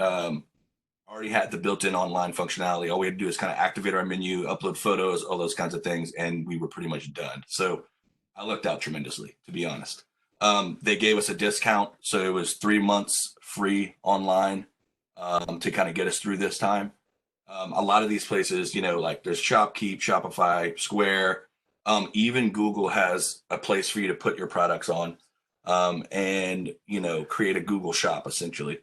already had the built-in online functionality. All we had to do is kind of activate our menu, upload photos, all those kinds of things, and we were pretty much done. So I lucked out tremendously, to be honest. They gave us a discount, so it was 3 months free online to kind of get us through this time. A lot of these places, like there's Shopkeep, Shopify, Square, even Google has a place for you to put your products on and, create a Google shop essentially.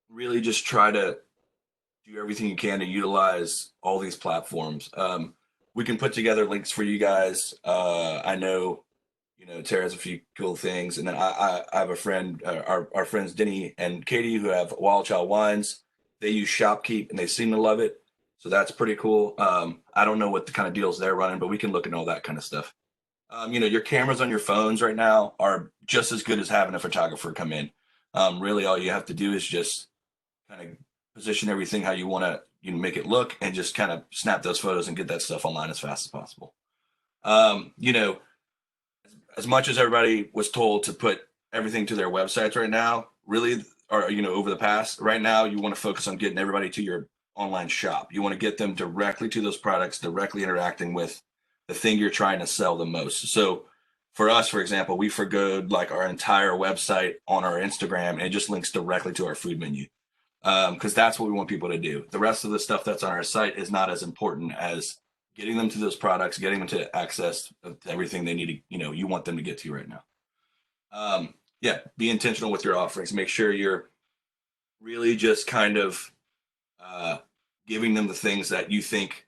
Really just try to do everything you can to utilize all these platforms. We can put together links for you guys. I know, Tara has a few cool things. And then I have a friend, our friends Denny and Katie, who have Wild Child Wines. They use Shopkeep and they seem to love it. So that's pretty cool. I don't know what the kind of deals they're running, but we can look at all that kind of stuff. Your cameras on your phones right now are just as good as having a photographer come in. Really, all you have to do is just kind of position everything how you want to make it look and just kind of snap those photos and get that stuff online as fast as possible. As much as everybody was told to put everything to their websites right now, really, or, over the past, right now, you want to focus on getting everybody to your online shop. You want to get them directly to those products, directly interacting with the thing you're trying to sell the most. So for us, for example, we forgoed like our entire website on our Instagram and it just links directly to our food menu. Because that's what we want people to do. The rest of the stuff that's on our site is not as important as getting them to those products, getting them to access everything they need to, you want them to get to right now. Be intentional with your offerings. Make sure you're really just kind of giving them the things that you think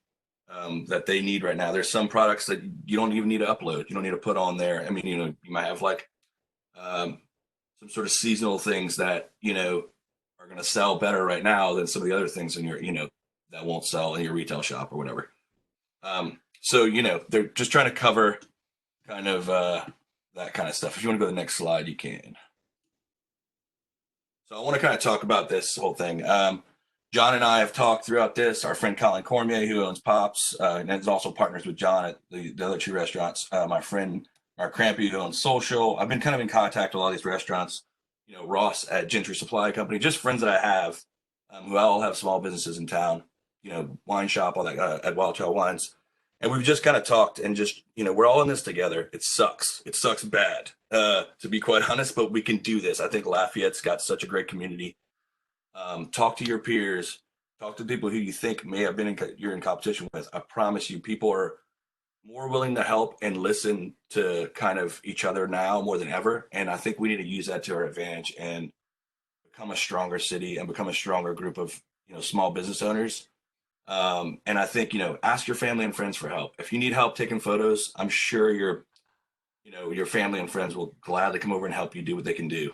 that they need right now. There's some products that you don't even need to upload. You don't need to put on there. I mean, you might have like some sort of seasonal things that, are going to sell better right now than some of the other things in your, that won't sell in your retail shop or whatever. So, they're just trying to cover kind of that kind of stuff. If you want to go to the next slide, you can. So I want to kind of talk about this whole thing. John and I have talked throughout this. Our friend Colin Cormier, who owns Pops, and is also partners with John at the other two restaurants. My friend Mark Crampy, who owns Social. I've been kind of in contact with all these restaurants. Ross at Gentry Supply Company, just friends that I have who all have small businesses in town, wine shop, all that at Wild Child Wines. And we've just kind of talked and just, we're all in this together. It sucks. It sucks bad, to be quite honest, but we can do this. I think Lafayette's got such a great community. Talk to your peers, talk to people who you think may have been you're in competition with. I promise you, people are more willing to help and listen to kind of each other now more than ever. And I think we need to use that to our advantage and become a stronger city and become a stronger group of, small business owners. And I think, ask your family and friends for help. If you need help taking photos, I'm sure your family and friends will gladly come over and help you do what they can do.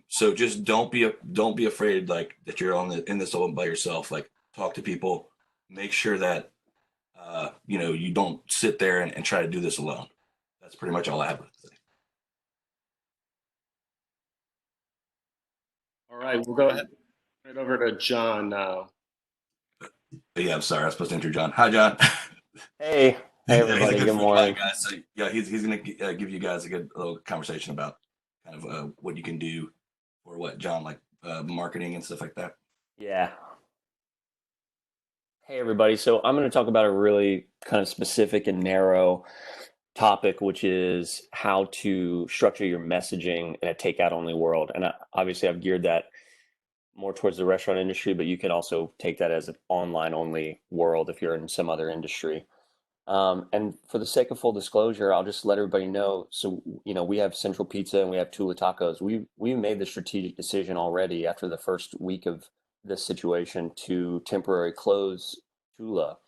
So just don't be afraid like that you're in this all by yourself. Like talk to people, make sure that you don't sit there and try to do this alone. That's pretty much all I have to say. All right, we'll go ahead right over to John now. Yeah, I'm sorry, I was supposed to enter John. Hi, John. Hey, everybody. Good morning. Guys. So yeah, he's going to give you guys a good little conversation about kind of what you can do or what John like marketing and stuff like that. Yeah. Hey, everybody. So I'm going to talk about a really kind of specific and narrow topic, which is how to structure your messaging in a takeout only world. And obviously I've geared that more towards the restaurant industry, but you can also take that as an online only world if you're in some other industry. And for the sake of full disclosure, I'll just let everybody know. So, we have Central Pizza and we have Tula Tacos. We made the strategic decision already after the first week of this situation to temporarily close Tula.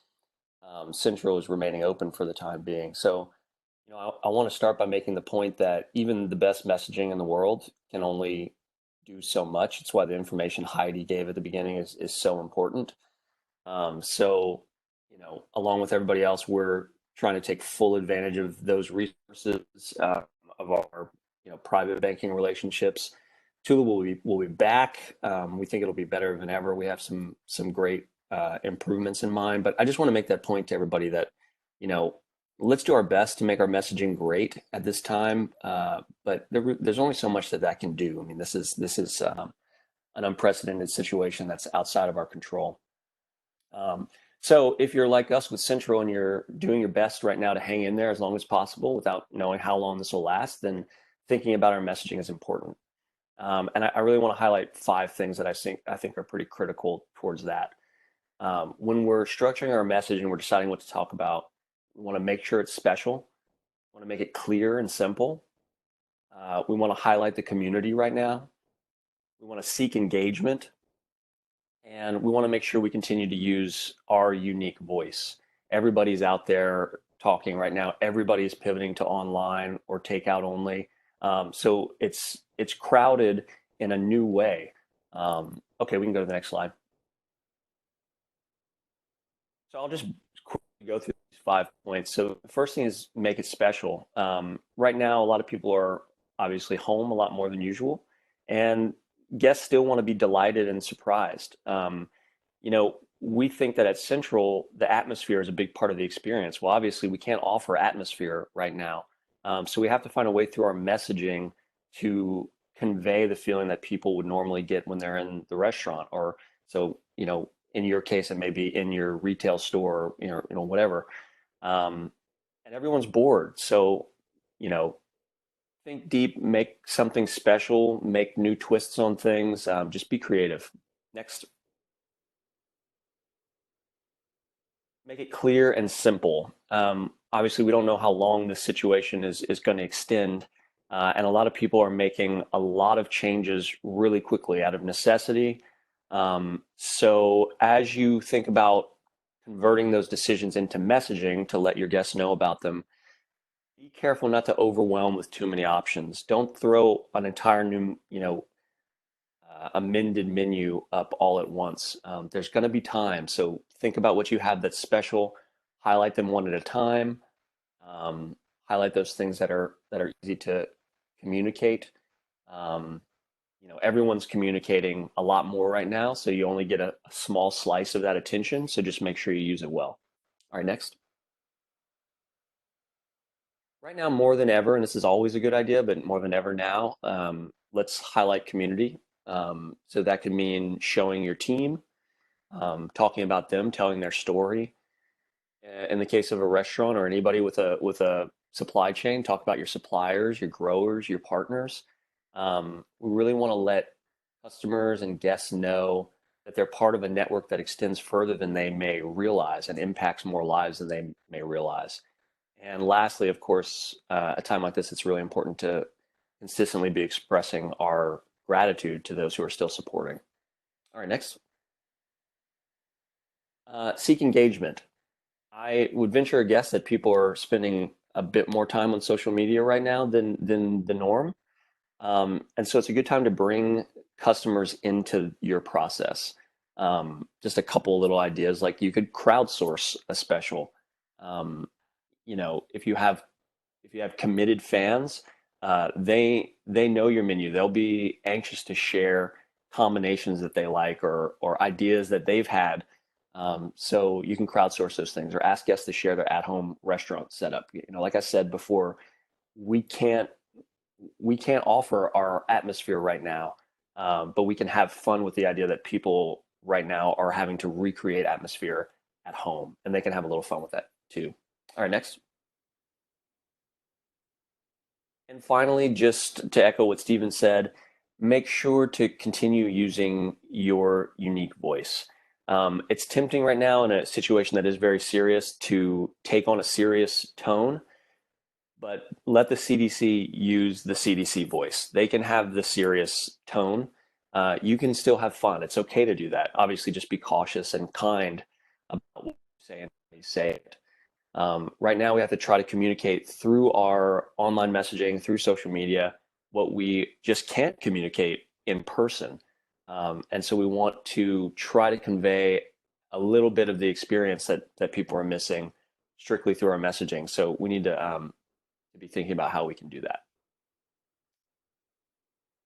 Central is remaining open for the time being. So, I want to start by making the point that even the best messaging in the world can only do so much. It's why the information Heidi gave at the beginning is so important. So, along with everybody else, we're trying to take full advantage of those resources of our, private banking relationships. Tula will be back. We think it'll be better than ever. We have some great improvements in mind, but I just want to make that point to everybody that, let's do our best to make our messaging great at this time. But there's only so much that can do. I mean, this is an unprecedented situation that's outside of our control. So if you're like us with Central and you're doing your best right now to hang in there as long as possible without knowing how long this will last, then thinking about our messaging is important. And I really want to highlight 5 things that I think are pretty critical towards that. When we're structuring our message and we're deciding what to talk about, we want to make sure it's special. We want to make it clear and simple. We want to highlight the community right now. We want to seek engagement. And we want to make sure we continue to use our unique voice. Everybody's out there talking right now. Everybody's pivoting to online or takeout only. So it's crowded in a new way. Okay, we can go to the next slide. So I'll just quickly go through these 5 points. So the first thing is make it special. Right now, a lot of people are obviously home a lot more than usual. And guests still want to be delighted and surprised. We think that at Central, the atmosphere is a big part of the experience. Well, obviously, we can't offer atmosphere right now. So we have to find a way through our messaging to convey the feeling that people would normally get when they're in the restaurant. Or so, in your case, it may be in your retail store, whatever. And everyone's bored. So, think deep, make something special, make new twists on things, just be creative. Next. Make it clear and simple. Obviously, we don't know how long this situation is going to extend. And a lot of people are making a lot of changes really quickly out of necessity. So as you think about converting those decisions into messaging to let your guests know about them, be careful not to overwhelm with too many options. Don't throw an entire new, amended menu up all at once. There's going to be time. So think about what you have that's special, highlight them one at a time, highlight those things that are easy to communicate. Everyone's communicating a lot more right now, so you only get a small slice of that attention. So just make sure you use it well. All right, next. Right now, more than ever, and this is always a good idea, but more than ever now, let's highlight community. So that could mean showing your team, talking about them, telling their story. In the case of a restaurant or anybody with a supply chain, talk about your suppliers, your growers, your partners. We really want to let customers and guests know that they're part of a network that extends further than they may realize and impacts more lives than they may realize. And lastly, of course, a time like this, it's really important to consistently be expressing our gratitude to those who are still supporting. All right, next. Seek engagement. I would venture a guess that people are spending a bit more time on social media right now than the norm. And so it's a good time to bring customers into your process. Just a couple little ideas, like you could crowdsource a special. If you have committed fans, they know your menu. They'll be anxious to share combinations that they like or ideas that they've had. So you can crowdsource those things or ask guests to share their at-home restaurant setup. Like I said before, we can't offer our atmosphere right now, but we can have fun with the idea that people right now are having to recreate atmosphere at home, and they can have a little fun with that too. All right, next. And finally, just to echo what Steven said, make sure to continue using your unique voice. It's tempting right now in a situation that is very serious to take on a serious tone, but let the CDC use the CDC voice. They can have the serious tone. You can still have fun. It's okay to do that. Obviously, just be cautious and kind about what you say and how you say it. Right now, we have to try to communicate through our online messaging, through social media, what we just can't communicate in person. And so we want to try to convey a little bit of the experience that people are missing strictly through our messaging. So we need to be thinking about how we can do that.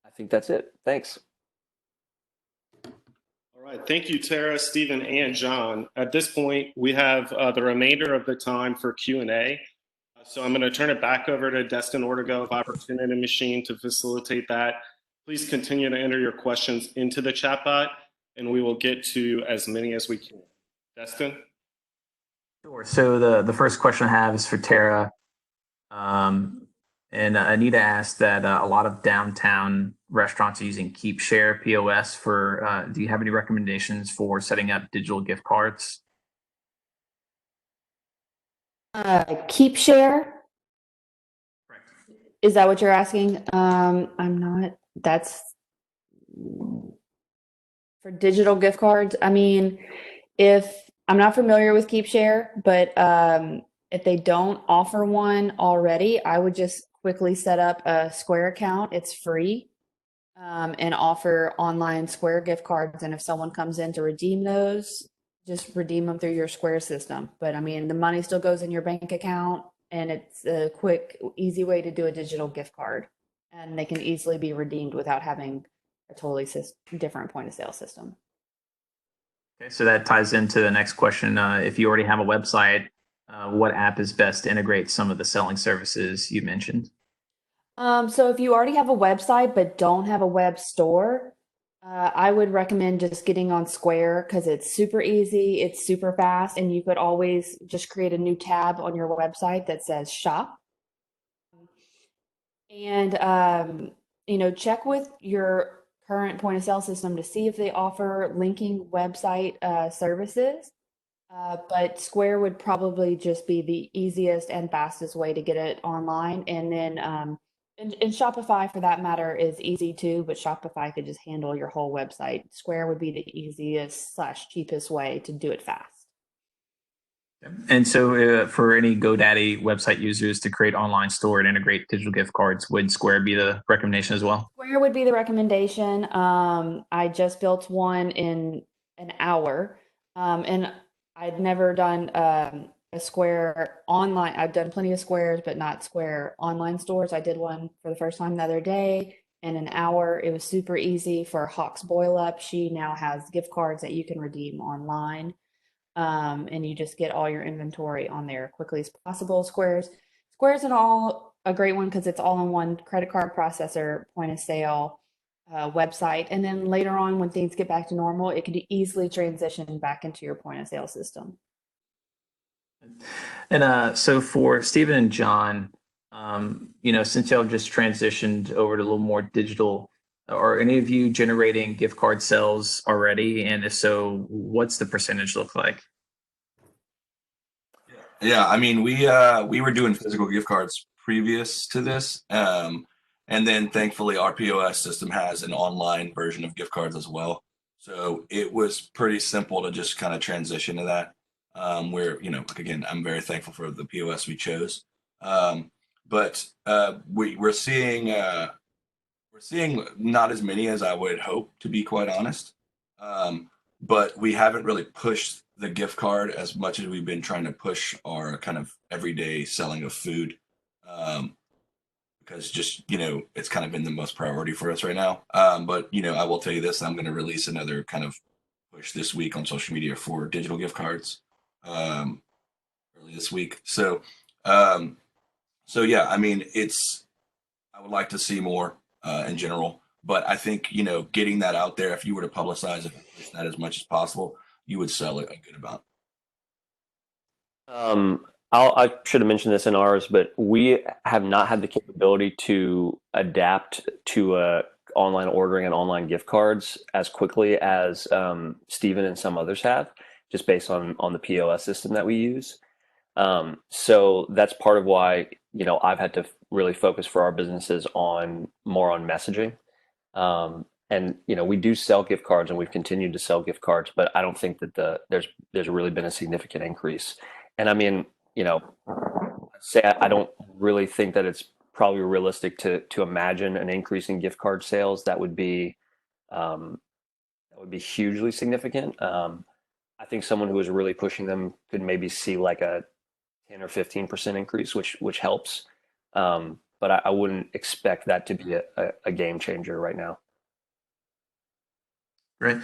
I think that's it. Thanks. All right, thank you, Tara, Stephen, and John. At this point, we have the remainder of the time for Q&A. So I'm going to turn it back over to Destin Ortego of Opportunity Machine to facilitate that. Please continue to enter your questions into the chat bot, and we will get to as many as we can. Destin? Sure. So the first question I have is for Tara. And Anita asked that a lot of downtown restaurants are using KeepShare POS for, do you have any recommendations for setting up digital gift cards? KeepShare? Correct. Is that what you're asking? That's for digital gift cards. I mean, I'm not familiar with KeepShare, but if they don't offer one already, I would just quickly set up a Square account. It's free, and offer online Square gift cards. And if someone comes in to redeem those, just redeem them through your Square system. But I mean, the money still goes in your bank account, and it's a quick, easy way to do a digital gift card. And they can easily be redeemed without having a totally different point of sale system. Okay, so that ties into the next question. If you already have a website, what app is best to integrate some of the selling services you mentioned? So if you already have a website but don't have a web store, I would recommend just getting on Square because it's super easy, it's super fast, and you could always just create a new tab on your website that says shop. And check with your current point of sale system to see if they offer linking website services. But Square would probably just be the easiest and fastest way to get it online. And then and Shopify, for that matter, is easy too, but Shopify could just handle your whole website. Square would be the easiest / cheapest way to do it fast. And so for any GoDaddy website users to create online store and integrate digital gift cards, would Square be the recommendation as well? Square would be the recommendation. I just built one in an hour, and I'd never done a Square online. I've done plenty of Squares, but not Square online stores. I did one for the first time the other day in an hour. It was super easy for Hawks Boil Up. She now has gift cards that you can redeem online. And you just get all your inventory on there quickly as possible. Square's and all a great one because it's all in one credit card processor, point of sale, website. And then later on, when things get back to normal, it could easily transition back into your point of sale system. And so for Stephen and John, since y'all just transitioned over to a little more digital, are any of you generating gift card sales already? And if so, what's the percentage look like? Yeah, I mean, we were doing physical gift cards previous to this, and then thankfully our POS system has an online version of gift cards as well. So it was pretty simple to just kind of transition to that. Where like, again, I'm very thankful for the POS we chose. But we're seeing not as many as I would hope, to be quite honest. But we haven't really pushed the gift card as much as we've been trying to push our kind of everyday selling of food. Because just, it's kind of been the most priority for us right now. But, I will tell you this, I'm going to release another kind of push this week on social media for digital gift cards early this week. So yeah, I mean, I would like to see more in general, but I think getting that out there, if you were to publicize it, push that as much as possible, you would sell it a good amount. I should have mentioned this in ours, but we have not had the capability to adapt to online ordering and online gift cards as quickly as Stephen and some others have, just based on the POS system that we use. So that's part of why I've had to really focus for our businesses more on messaging. And we do sell gift cards, and we've continued to sell gift cards, but I don't think that there's really been a significant increase. And I mean, say I don't really think that it's probably realistic to imagine an increase in gift card sales that would be hugely significant. I think someone who is really pushing them could maybe see like a 10 or 15% increase, which helps. But I wouldn't expect that to be a game changer right now. Great.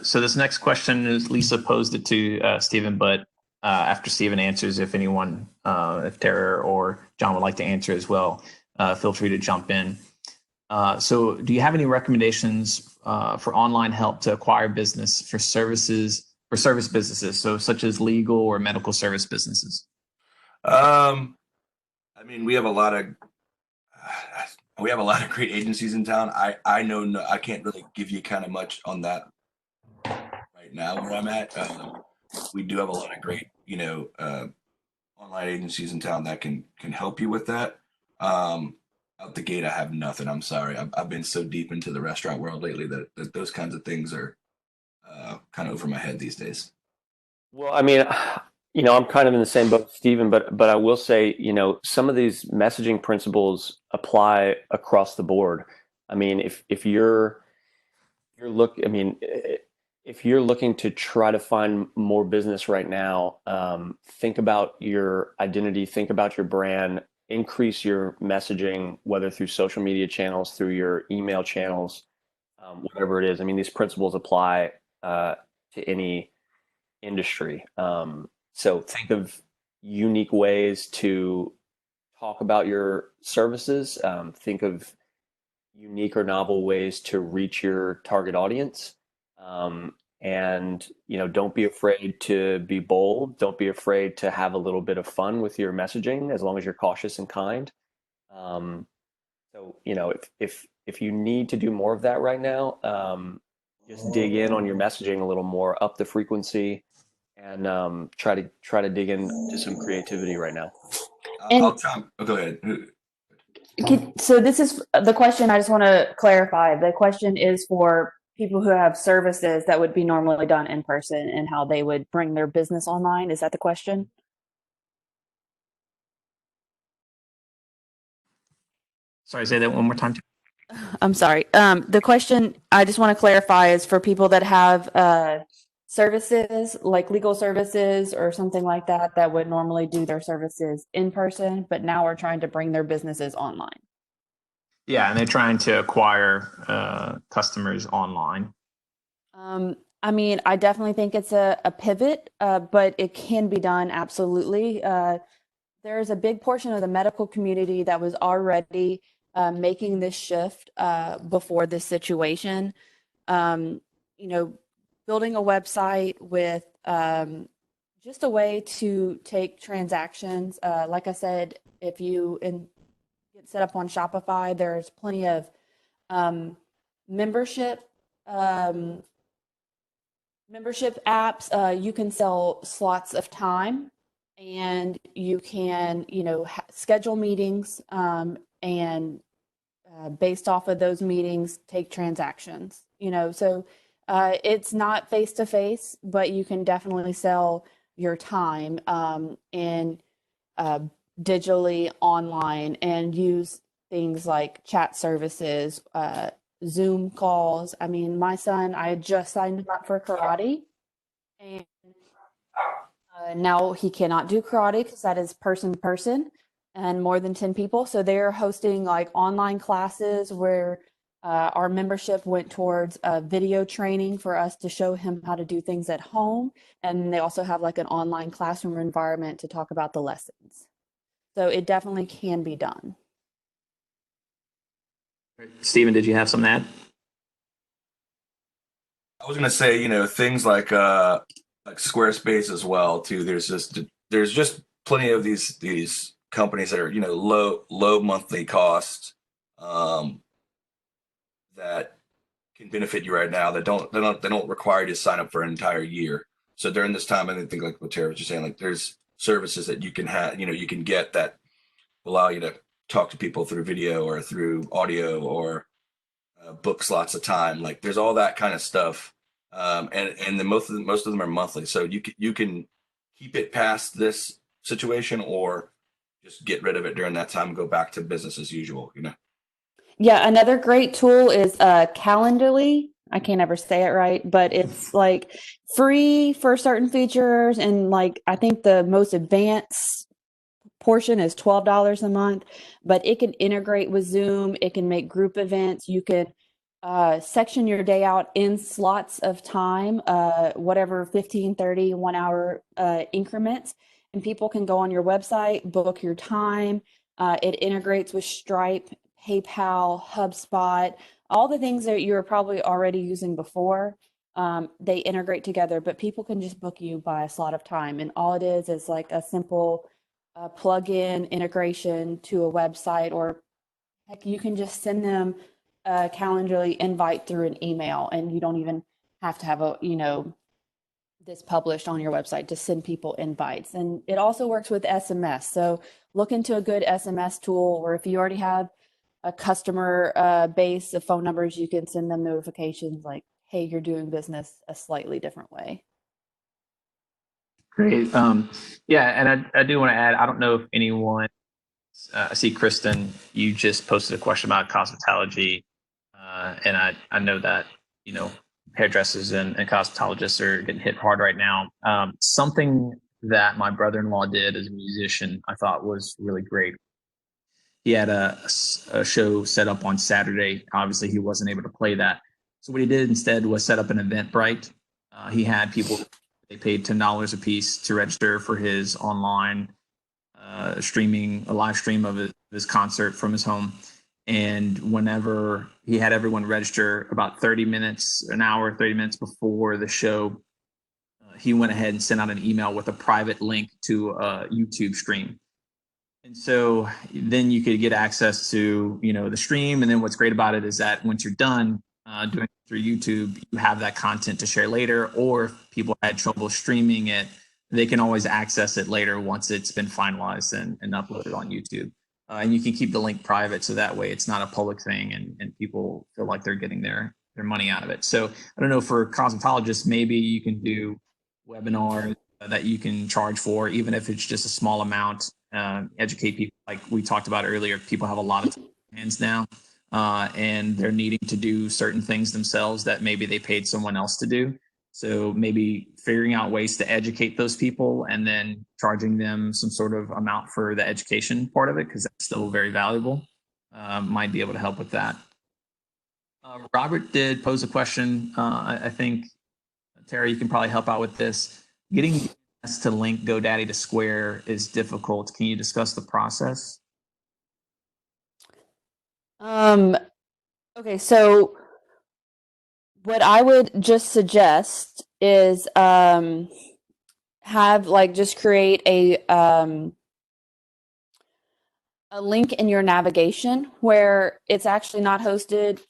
So this next question is Lisa posed it to Stephen, but after Stephen answers, if anyone, if Tara or John would like to answer as well, feel free to jump in. So do you have any recommendations for online help to acquire business for service businesses, so such as legal or medical service businesses? I mean, we have a lot of great agencies in town. I know I can't really give you kind of much on that right now where I'm at. We do have a lot of great online agencies in town that can help you with that. Out the gate, I have nothing. I'm sorry. I've been so deep into the restaurant world lately that those kinds of things are kind of over my head these days. Well, I mean, I'm kind of in the same boat with Stephen, but I will say, some of these messaging principles apply across the board. I mean, if you're looking to try to find more business right now, think about your identity, think about your brand, increase your messaging, whether through social media channels, through your email channels, whatever it is. I mean, these principles apply to any industry. So think of unique ways to talk about your services. Think of unique or novel ways to reach your target audience. And don't be afraid to be bold. Don't be afraid to have a little bit of fun with your messaging, as long as you're cautious and kind. So if you need to do more of that right now, just dig in on your messaging a little more, up the frequency, and try to dig into some creativity right now. I'll chime. Oh, go ahead. So this is the question. I just want to clarify. The question is for people who have services that would be normally done in person and how they would bring their business online. Is that the question? Sorry, say that one more time. I'm sorry. The question I just want to clarify is for people that have services like legal services or something like that would normally do their services in person, but now are trying to bring their businesses online. Yeah, and they're trying to acquire customers online. I mean, I definitely think it's a pivot, but it can be done absolutely. There's a big portion of the medical community that was already making this shift before this situation. Building a website with just a way to take transactions. Like I said, if you get set up on Shopify, there's plenty of membership apps. You can sell slots of time and you can, schedule meetings, and based off of those meetings, take transactions. So it's not face to face, but you can definitely sell your time, and digitally online, and use things like chat services, Zoom calls. I mean, my son, I just signed him up for karate, and now he cannot do karate because that is person to person and more than 10 people. So they're hosting like online classes where our membership went towards video training for us to show him how to do things at home. And they also have like an online classroom environment to talk about the lessons. So it definitely can be done. Stephen, did you have something to add? I was going to say, things like Squarespace as well too. There's just plenty of these companies that are, low monthly costs, that can benefit you right now, that don't require you to sign up for an entire year. So during this time, I think like what Tara was just saying, like there's services that you can have, you can get that allow you to talk to people through video or through audio, or book slots of time. Like there's all that kind of stuff, and then most of them are monthly. So you can keep it past this situation, or just get rid of it during that time and go back to business as usual. Yeah, another great tool is Calendly. I can't ever say it right, but it's like free for certain features, and like I think the most advanced portion is $12 a month, but it can integrate with Zoom. It can make group events. You can section your day out in slots of time, whatever 15, 30, 1 hour increments, and people can go on your website, book your time. It integrates with Stripe, PayPal, HubSpot, all the things that you're probably already using before. They integrate together, but people can just book you by a slot of time. And all it is like a simple plug-in integration to a website, or heck, you can just send them a Calendly invite through an email, and you don't even have to have this published on your website to send people invites. And it also works with SMS. So look into a good SMS tool, or if you already have a customer base of phone numbers, you can send them notifications like, hey, you're doing business a slightly different way. Great. Yeah, and I do want to add, I don't know if anyone, I see Kristen, you just posted a question about cosmetology. And I know that, hairdressers and cosmetologists are getting hit hard right now. Something that my brother-in-law did as a musician, I thought was really great. He had a show set up on Saturday. Obviously, he wasn't able to play that. So what he did instead was set up an Eventbrite. He had people, they paid $10 a piece to register for his online streaming, a live stream of his concert from his home. And whenever he had everyone register, about 30 minutes before the show, he went ahead and sent out an email with a private link to a YouTube stream. And so then you could get access to, the stream. And then what's great about it is that once you're done doing it through YouTube, you have that content to share later, or if people had trouble streaming it, they can always access it later once it's been finalized and uploaded on YouTube. And you can keep the link private, so that way it's not a public thing, and people feel like they're getting their money out of it. So I don't know, for cosmetologists, maybe you can do webinars that you can charge for, even if it's just a small amount, educate people. Like we talked about earlier, people have a lot of hands now, and they're needing to do certain things themselves that maybe they paid someone else to do. So maybe figuring out ways to educate those people and then charging them some sort of amount for the education part of it, because that's still very valuable, might be able to help with that. Robert did pose a question. I think, Tara, you can probably help out with this. Getting us to link GoDaddy to Square is difficult. Can you discuss the process? Okay, so what I would just suggest is have just create a link in your navigation where it's actually not hosted.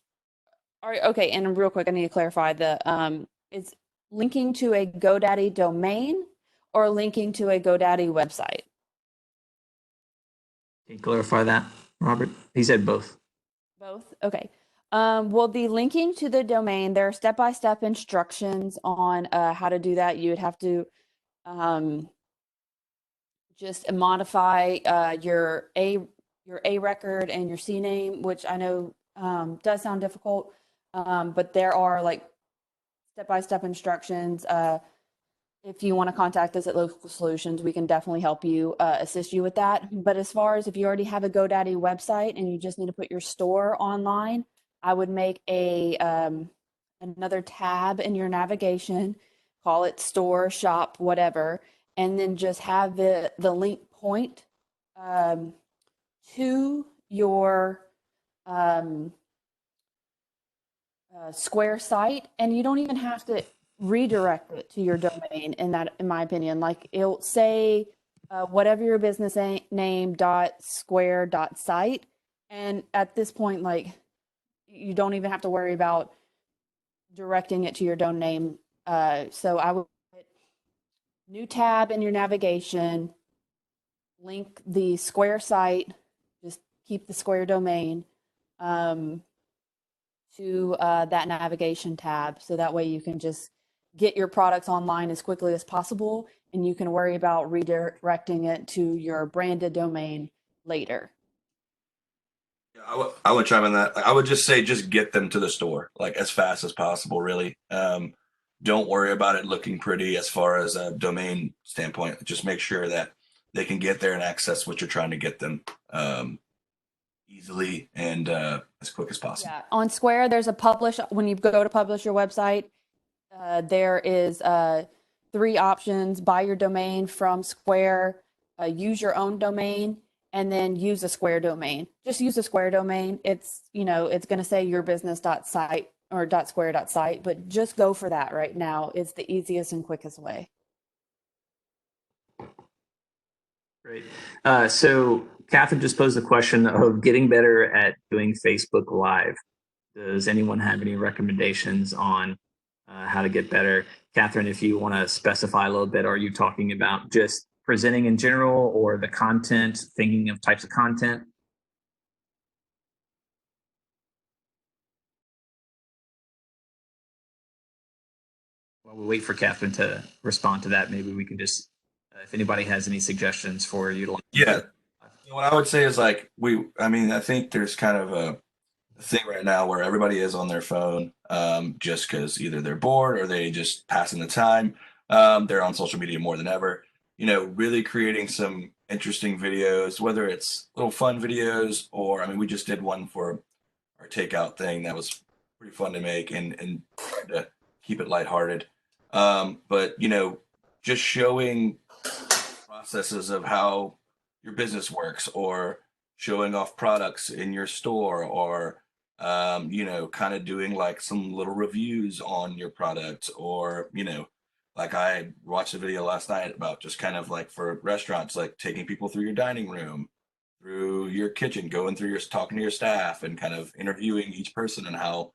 Okay, and real quick, I need to clarify it's linking to a GoDaddy domain or linking to a GoDaddy website. Can you clarify that, Robert? He said both. Both? Okay. Well, the linking to the domain, there are step-by-step instructions on how to do that. You would have to just modify your A record and your C name, which I know does sound difficult, but there are like step-by-step instructions. If you want to contact us at Local Solutions, we can definitely help you assist you with that. But as far as if you already have a GoDaddy website and you just need to put your store online, I would make a another tab in your navigation, call it store, shop, whatever, and then just have the link point to your Square site, and you don't even have to redirect it to your domain. In my opinion, like it'll say whatever your business name .square.site, and at this point, like you don't even have to worry about directing it to your domain. So I would put new tab in your navigation, link the Square site, just keep the Square domain to that navigation tab. So that way you can just get your products online as quickly as possible, and you can worry about redirecting it to your branded domain later. Yeah, I would chime in that. I would just say, just get them to the store like as fast as possible, really. Don't worry about it looking pretty as far as a domain standpoint. Just make sure that they can get there and access what you're trying to get them easily and as quick as possible. Yeah, on Square, there's a publish. When you go to publish your website, there is 3 options: buy your domain from Square, use your own domain, and then use a Square domain. Just use a Square domain. It's it's going to say yourbusiness.site or .square.site, but just go for that right now. It's the easiest and quickest way. Great. So Catherine just posed the question of getting better at doing Facebook Live. Does anyone have any recommendations on how to get better? Catherine, if you want to specify a little bit, are you talking about just presenting in general or the content, thinking of types of content? While we wait for Catherine to respond to that, maybe we can just, if anybody has any suggestions for utilizing. Yeah. What I would say is like, I think there's kind of a thing right now where everybody is on their phone just because either they're bored or they just passing the time. They're on social media more than ever. Really creating some interesting videos, whether it's little fun videos or, we just did one for our takeout thing that was pretty fun to make and tried to keep it lighthearted. But just showing processes of how your business works, or showing off products in your store, or kind of doing like some little reviews on your product, or like I watched a video last night about just kind of like for restaurants, like taking people through your dining room, through your kitchen, going through talking to your staff and kind of interviewing each person and how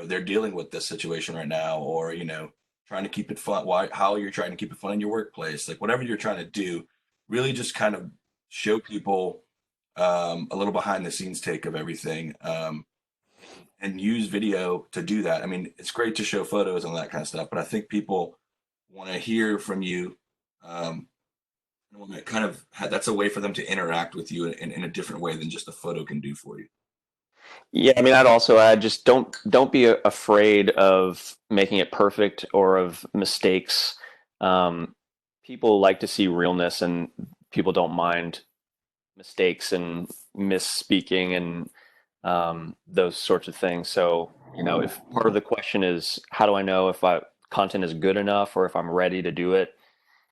they're dealing with this situation right now, or trying to keep it fun, how you're trying to keep it fun in your workplace, like whatever you're trying to do, really just kind of show people a little behind the scenes take of everything, and use video to do that. It's great to show photos and all that kind of stuff, but I think people want to hear from you. Kind of that's a way for them to interact with you in a different way than just a photo can do for you. Yeah, I'd also add, just don't be afraid of making it perfect or of mistakes. People like to see realness, and people don't mind mistakes and misspeaking and those sorts of things. So, if part of the question is, how do I know if content is good enough or if I'm ready to do it,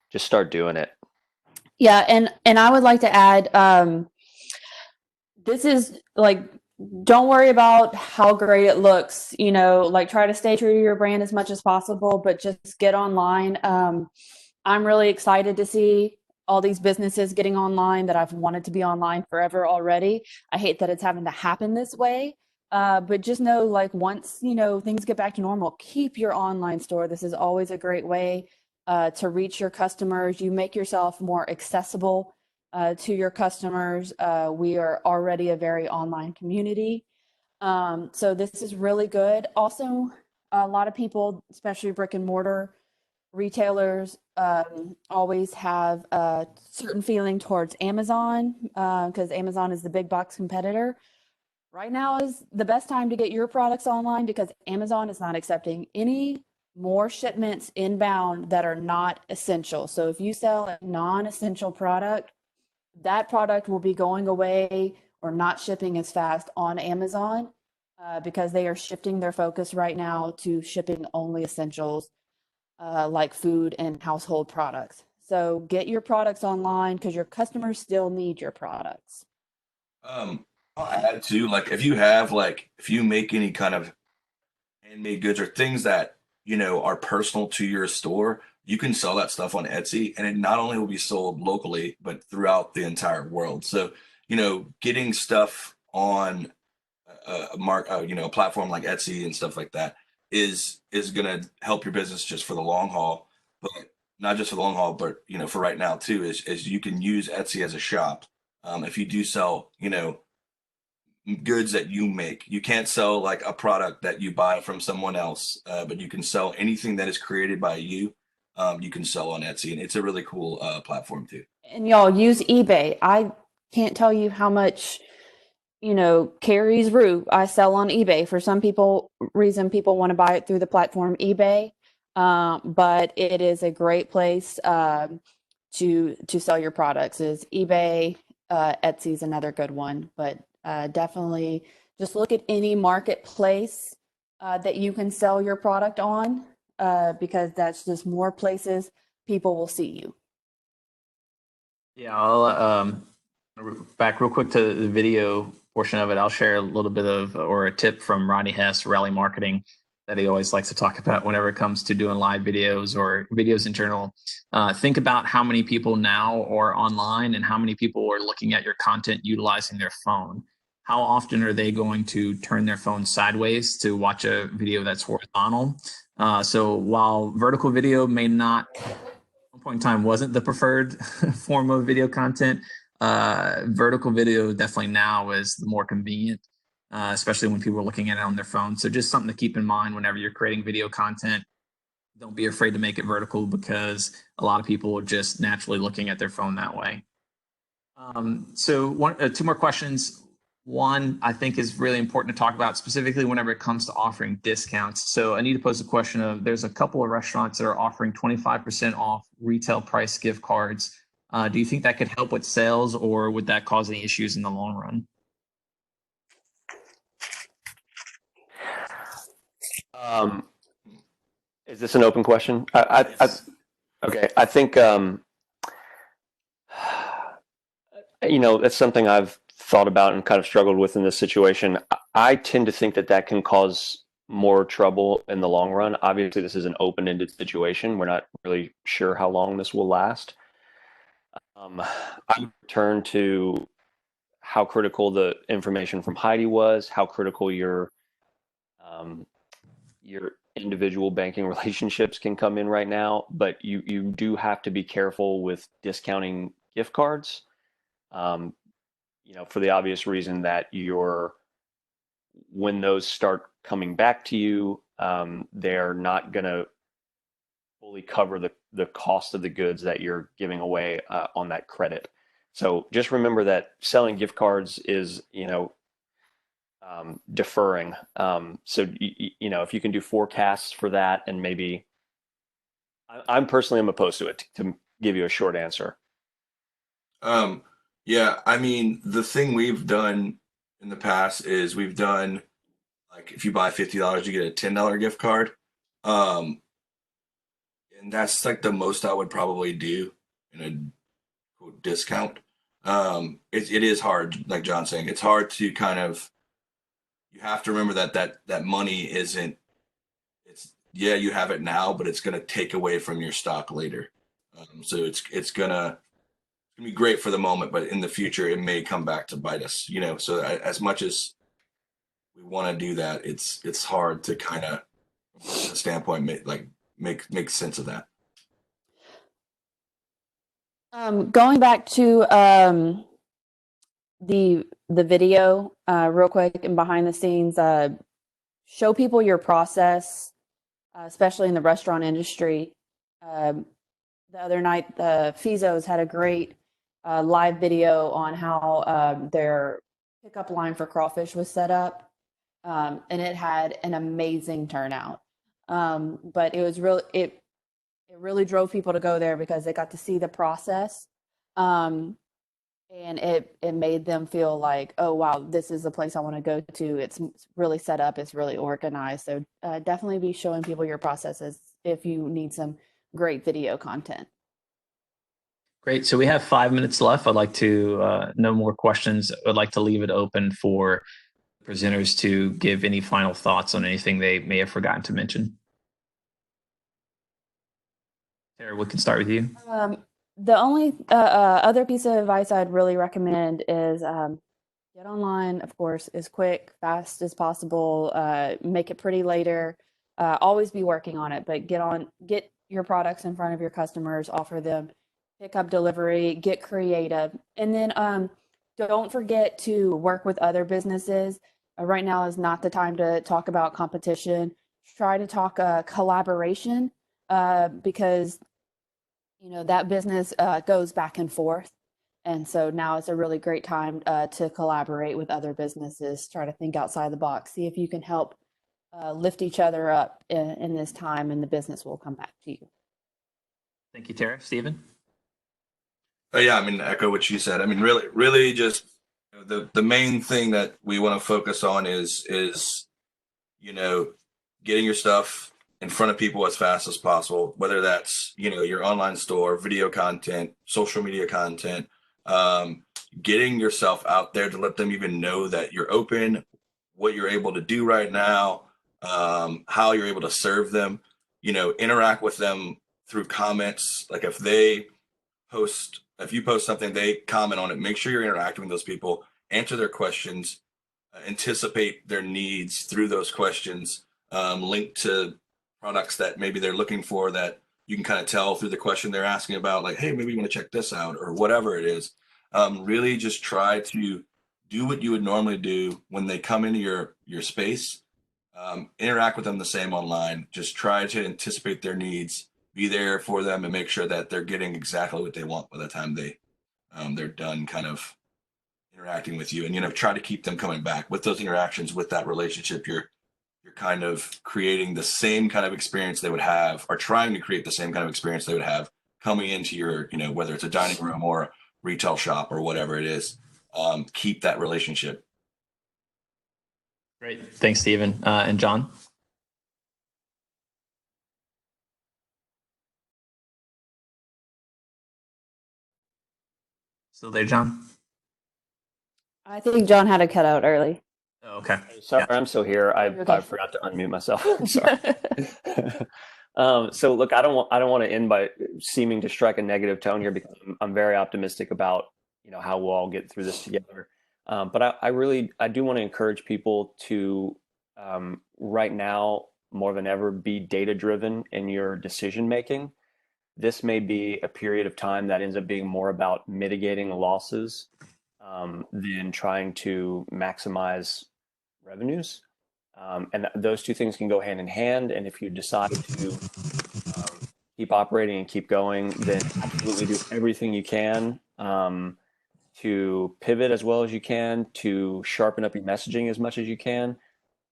just start doing it. Yeah, and I would like to add, this is like, don't worry about how great it looks, like try to stay true to your brand as much as possible, but just get online. I'm really excited to see all these businesses getting online that I've wanted to be online forever already. I hate that it's having to happen this way. But just know, like, once, things get back to normal, keep your online store. This is always a great way to reach your customers. You make yourself more accessible to your customers. We are already a very online community. So this is really good. Also, a lot of people, especially brick and mortar retailers, always have a certain feeling towards Amazon because Amazon is the big box competitor. Right now is the best time to get your products online because Amazon is not accepting any more shipments inbound that are not essential. So if you sell a non-essential product, that product will be going away or not shipping as fast on Amazon because they are shifting their focus right now to shipping only essentials like food and household products. So get your products online because your customers still need your products. I'll add too, like if you make any kind of handmade goods or things that are personal to your store, you can sell that stuff on Etsy, and it not only will be sold locally but throughout the entire world. So getting stuff on a platform like Etsy and stuff like that is going to help your business just for the long haul, but not just for the long haul, but for right now too, is you can use Etsy as a shop. If you do sell goods that you make, you can't sell like a product that you buy from someone else, but you can sell anything that is created by you. You can sell on Etsy, and it's a really cool platform too. And y'all use eBay. I can't tell you how much Carrie's roux I sell on eBay. For some people want to buy it through the platform eBay, but it is a great place to sell your products. Is eBay. Etsy's another good one, but definitely just look at any marketplace that you can sell your product on because that's just more places people will see you. Yeah, I'll back real quick to the video portion of it. I'll share a little bit of or a tip from Rodney Hess, Rally Marketing, that he always likes to talk about whenever it comes to doing live videos or videos in general. Think about how many people now are online and how many people are looking at your content utilizing their phone. How often are they going to turn their phone sideways to watch a video that's horizontal? So while vertical video may not, at one point in time, wasn't the preferred form of video content, vertical video definitely now is the more convenient, especially when people are looking at it on their phone. So just something to keep in mind whenever you're creating video content. Don't be afraid to make it vertical because a lot of people are just naturally looking at their phone that way. So two more questions. One, I think is really important to talk about specifically whenever it comes to offering discounts. So I need to pose a question of, there's a couple of restaurants that are offering 25% off retail price gift cards. Do you think that could help with sales, or would that cause any issues in the long run? Is this an open question? Okay. I think, that's something I've thought about and kind of struggled with in this situation. I tend to think that can cause more trouble in the long run. Obviously, this is an open-ended situation. We're not really sure how long this will last. I return to how critical the information from Heidi was, how critical your individual banking relationships can come in right now, but you do have to be careful with discounting gift cards, for the obvious reason that when those start coming back to you, they're not going to fully cover the cost of the goods that you're giving away on that credit. So just remember that selling gift cards is, deferring. So, if you can do forecasts for that, and maybe I'm personally opposed to it, to give you a short answer. Yeah, I mean, the thing we've done in the past is we've done, like, if you buy $50, you get a $10 gift card. And that's like the most I would probably do in a quote discount. It is hard, like John's saying, it's hard to kind of, you have to remember that money isn't, you have it now, but it's going to take away from your stock later. So it's going to be great for the moment, but in the future, it may come back to bite us, so as much as we want to do that, it's hard to kind of, from a standpoint, make sense of that. Going back to the video real quick and behind the scenes, show people your process, especially in the restaurant industry. The other night, the Fizos had a great live video on how their pickup line for crawfish was set up, and it had an amazing turnout. But it was really it really drove people to go there because they got to see the process. And it made them feel like, oh wow, this is the place I want to go to. It's really set up, it's really organized. So definitely be showing people your processes if you need some great video content. Great. So we have 5 minutes left. I'd like to no more questions. I'd like to leave it open for presenters to give any final thoughts on anything they may have forgotten to mention. Sarah, we can start with you. The only other piece of advice I'd really recommend is get online, of course, as quick, fast as possible. Make it pretty later. Always be working on it, but get your products in front of your customers, offer them pick up delivery, get creative. And then don't forget to work with other businesses. Right now is not the time to talk about competition. Try to talk collaboration because that business goes back and forth. And so now is a really great time to collaborate with other businesses, try to think outside the box, see if you can help lift each other up in this time, and the business will come back to you. Thank you, Tara. Stephen? Oh, yeah, I mean, echo what she said. I mean, really just the main thing that we want to focus on is getting your stuff in front of people as fast as possible, whether that's, your online store, video content, social media content, getting yourself out there to let them even know that you're open, what you're able to do right now, how you're able to serve them, interact with them through comments. Like if you post something, they comment on it, make sure you're interacting with those people, answer their questions, anticipate their needs through those questions, link to products that maybe they're looking for that you can kind of tell through the question they're asking about, like, hey, maybe you want to check this out or whatever it is. Really just try to do what you would normally do when they come into your space. Interact with them the same online. Just try to anticipate their needs, be there for them, and make sure that they're getting exactly what they want by the time they're done kind of interacting with you. And try to keep them coming back. With those interactions, with that relationship, you're kind of creating the same kind of experience they would have, or trying to create the same kind of experience they would have coming into your, whether it's a dining room or a retail shop or whatever it is. Keep that relationship. Great. Thanks, Stephen. And John? Still there, John? I think John had to cut out early. Oh, okay. Sorry, Yeah. I'm still here. I forgot to unmute myself. Sorry. So look, I don't want to end by seeming to strike a negative tone here, because I'm very optimistic about how we'll all get through this together. But I do want to encourage people to right now more than ever be data driven in your decision making. This may be a period of time that ends up being more about mitigating losses than trying to maximize revenues. And those two things can go hand in hand. And if you decide to keep operating and keep going, then absolutely do everything you can to pivot as well as you can, to sharpen up your messaging as much as you can.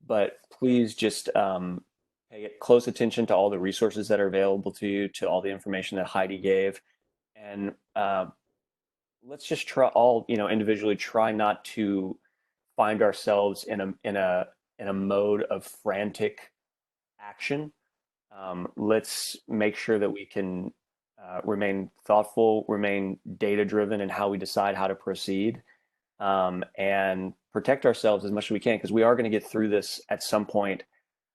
But please just pay close attention to all the resources that are available to you, to all the information that Heidi gave. And let's just try individually try not to find ourselves in a mode of frantic action. Let's make sure that we can remain thoughtful, remain data driven in how we decide how to proceed, and protect ourselves as much as we can, because we are going to get through this at some point.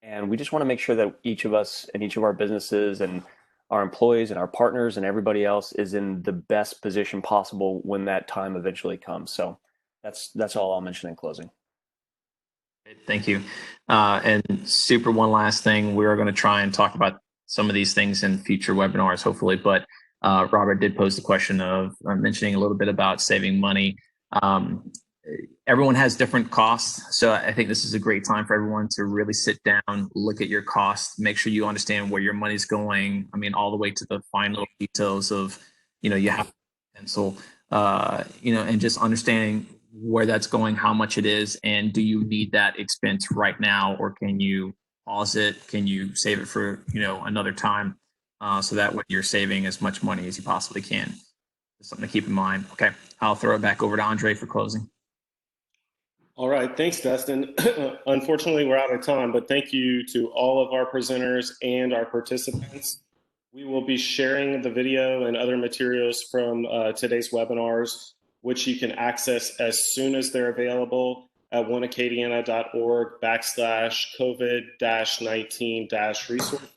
And we just want to make sure that each of us and each of our businesses and our employees and our partners and everybody else is in the best position possible when that time eventually comes. So that's all I'll mention in closing. Thank you. And one last thing, we're going to try and talk about some of these things in future webinars, hopefully, but Robert did pose the question of mentioning a little bit about saving money. Everyone has different costs, so I think this is a great time for everyone to really sit down, look at your costs, make sure you understand where your money's going. I mean, all the way to the fine little details of, you have pencil, and just understanding where that's going, how much it is, and do you need that expense right now, or can you pause it? Can you save it for, another time? So that way you're saving as much money as you possibly can. Just something to keep in mind. Okay, I'll throw it back over to Andre for closing. All right, thanks, Destin. Unfortunately, we're out of time, but thank you to all of our presenters and our participants. We will be sharing the video and other materials from today's webinars, which you can access as soon as they're available at oneacadiana.org/COVID-19-resources.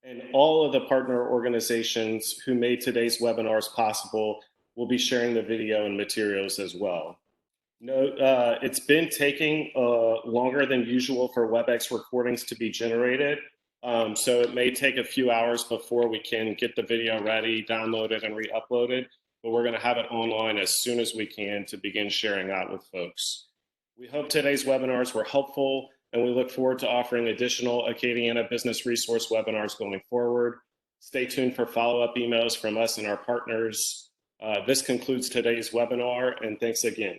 And all of the partner organizations who made today's webinars possible will be sharing the video and materials as well. No, it's been taking longer than usual for WebEx recordings to be generated. So it may take a few hours before we can get the video ready, downloaded, and re-uploaded, but we're going to have it online as soon as we can to begin sharing out with folks. We hope today's webinars were helpful, and we look forward to offering additional Acadiana Business Resource webinars going forward. Stay tuned for follow-up emails from us and our partners. This concludes today's webinar, and thanks again.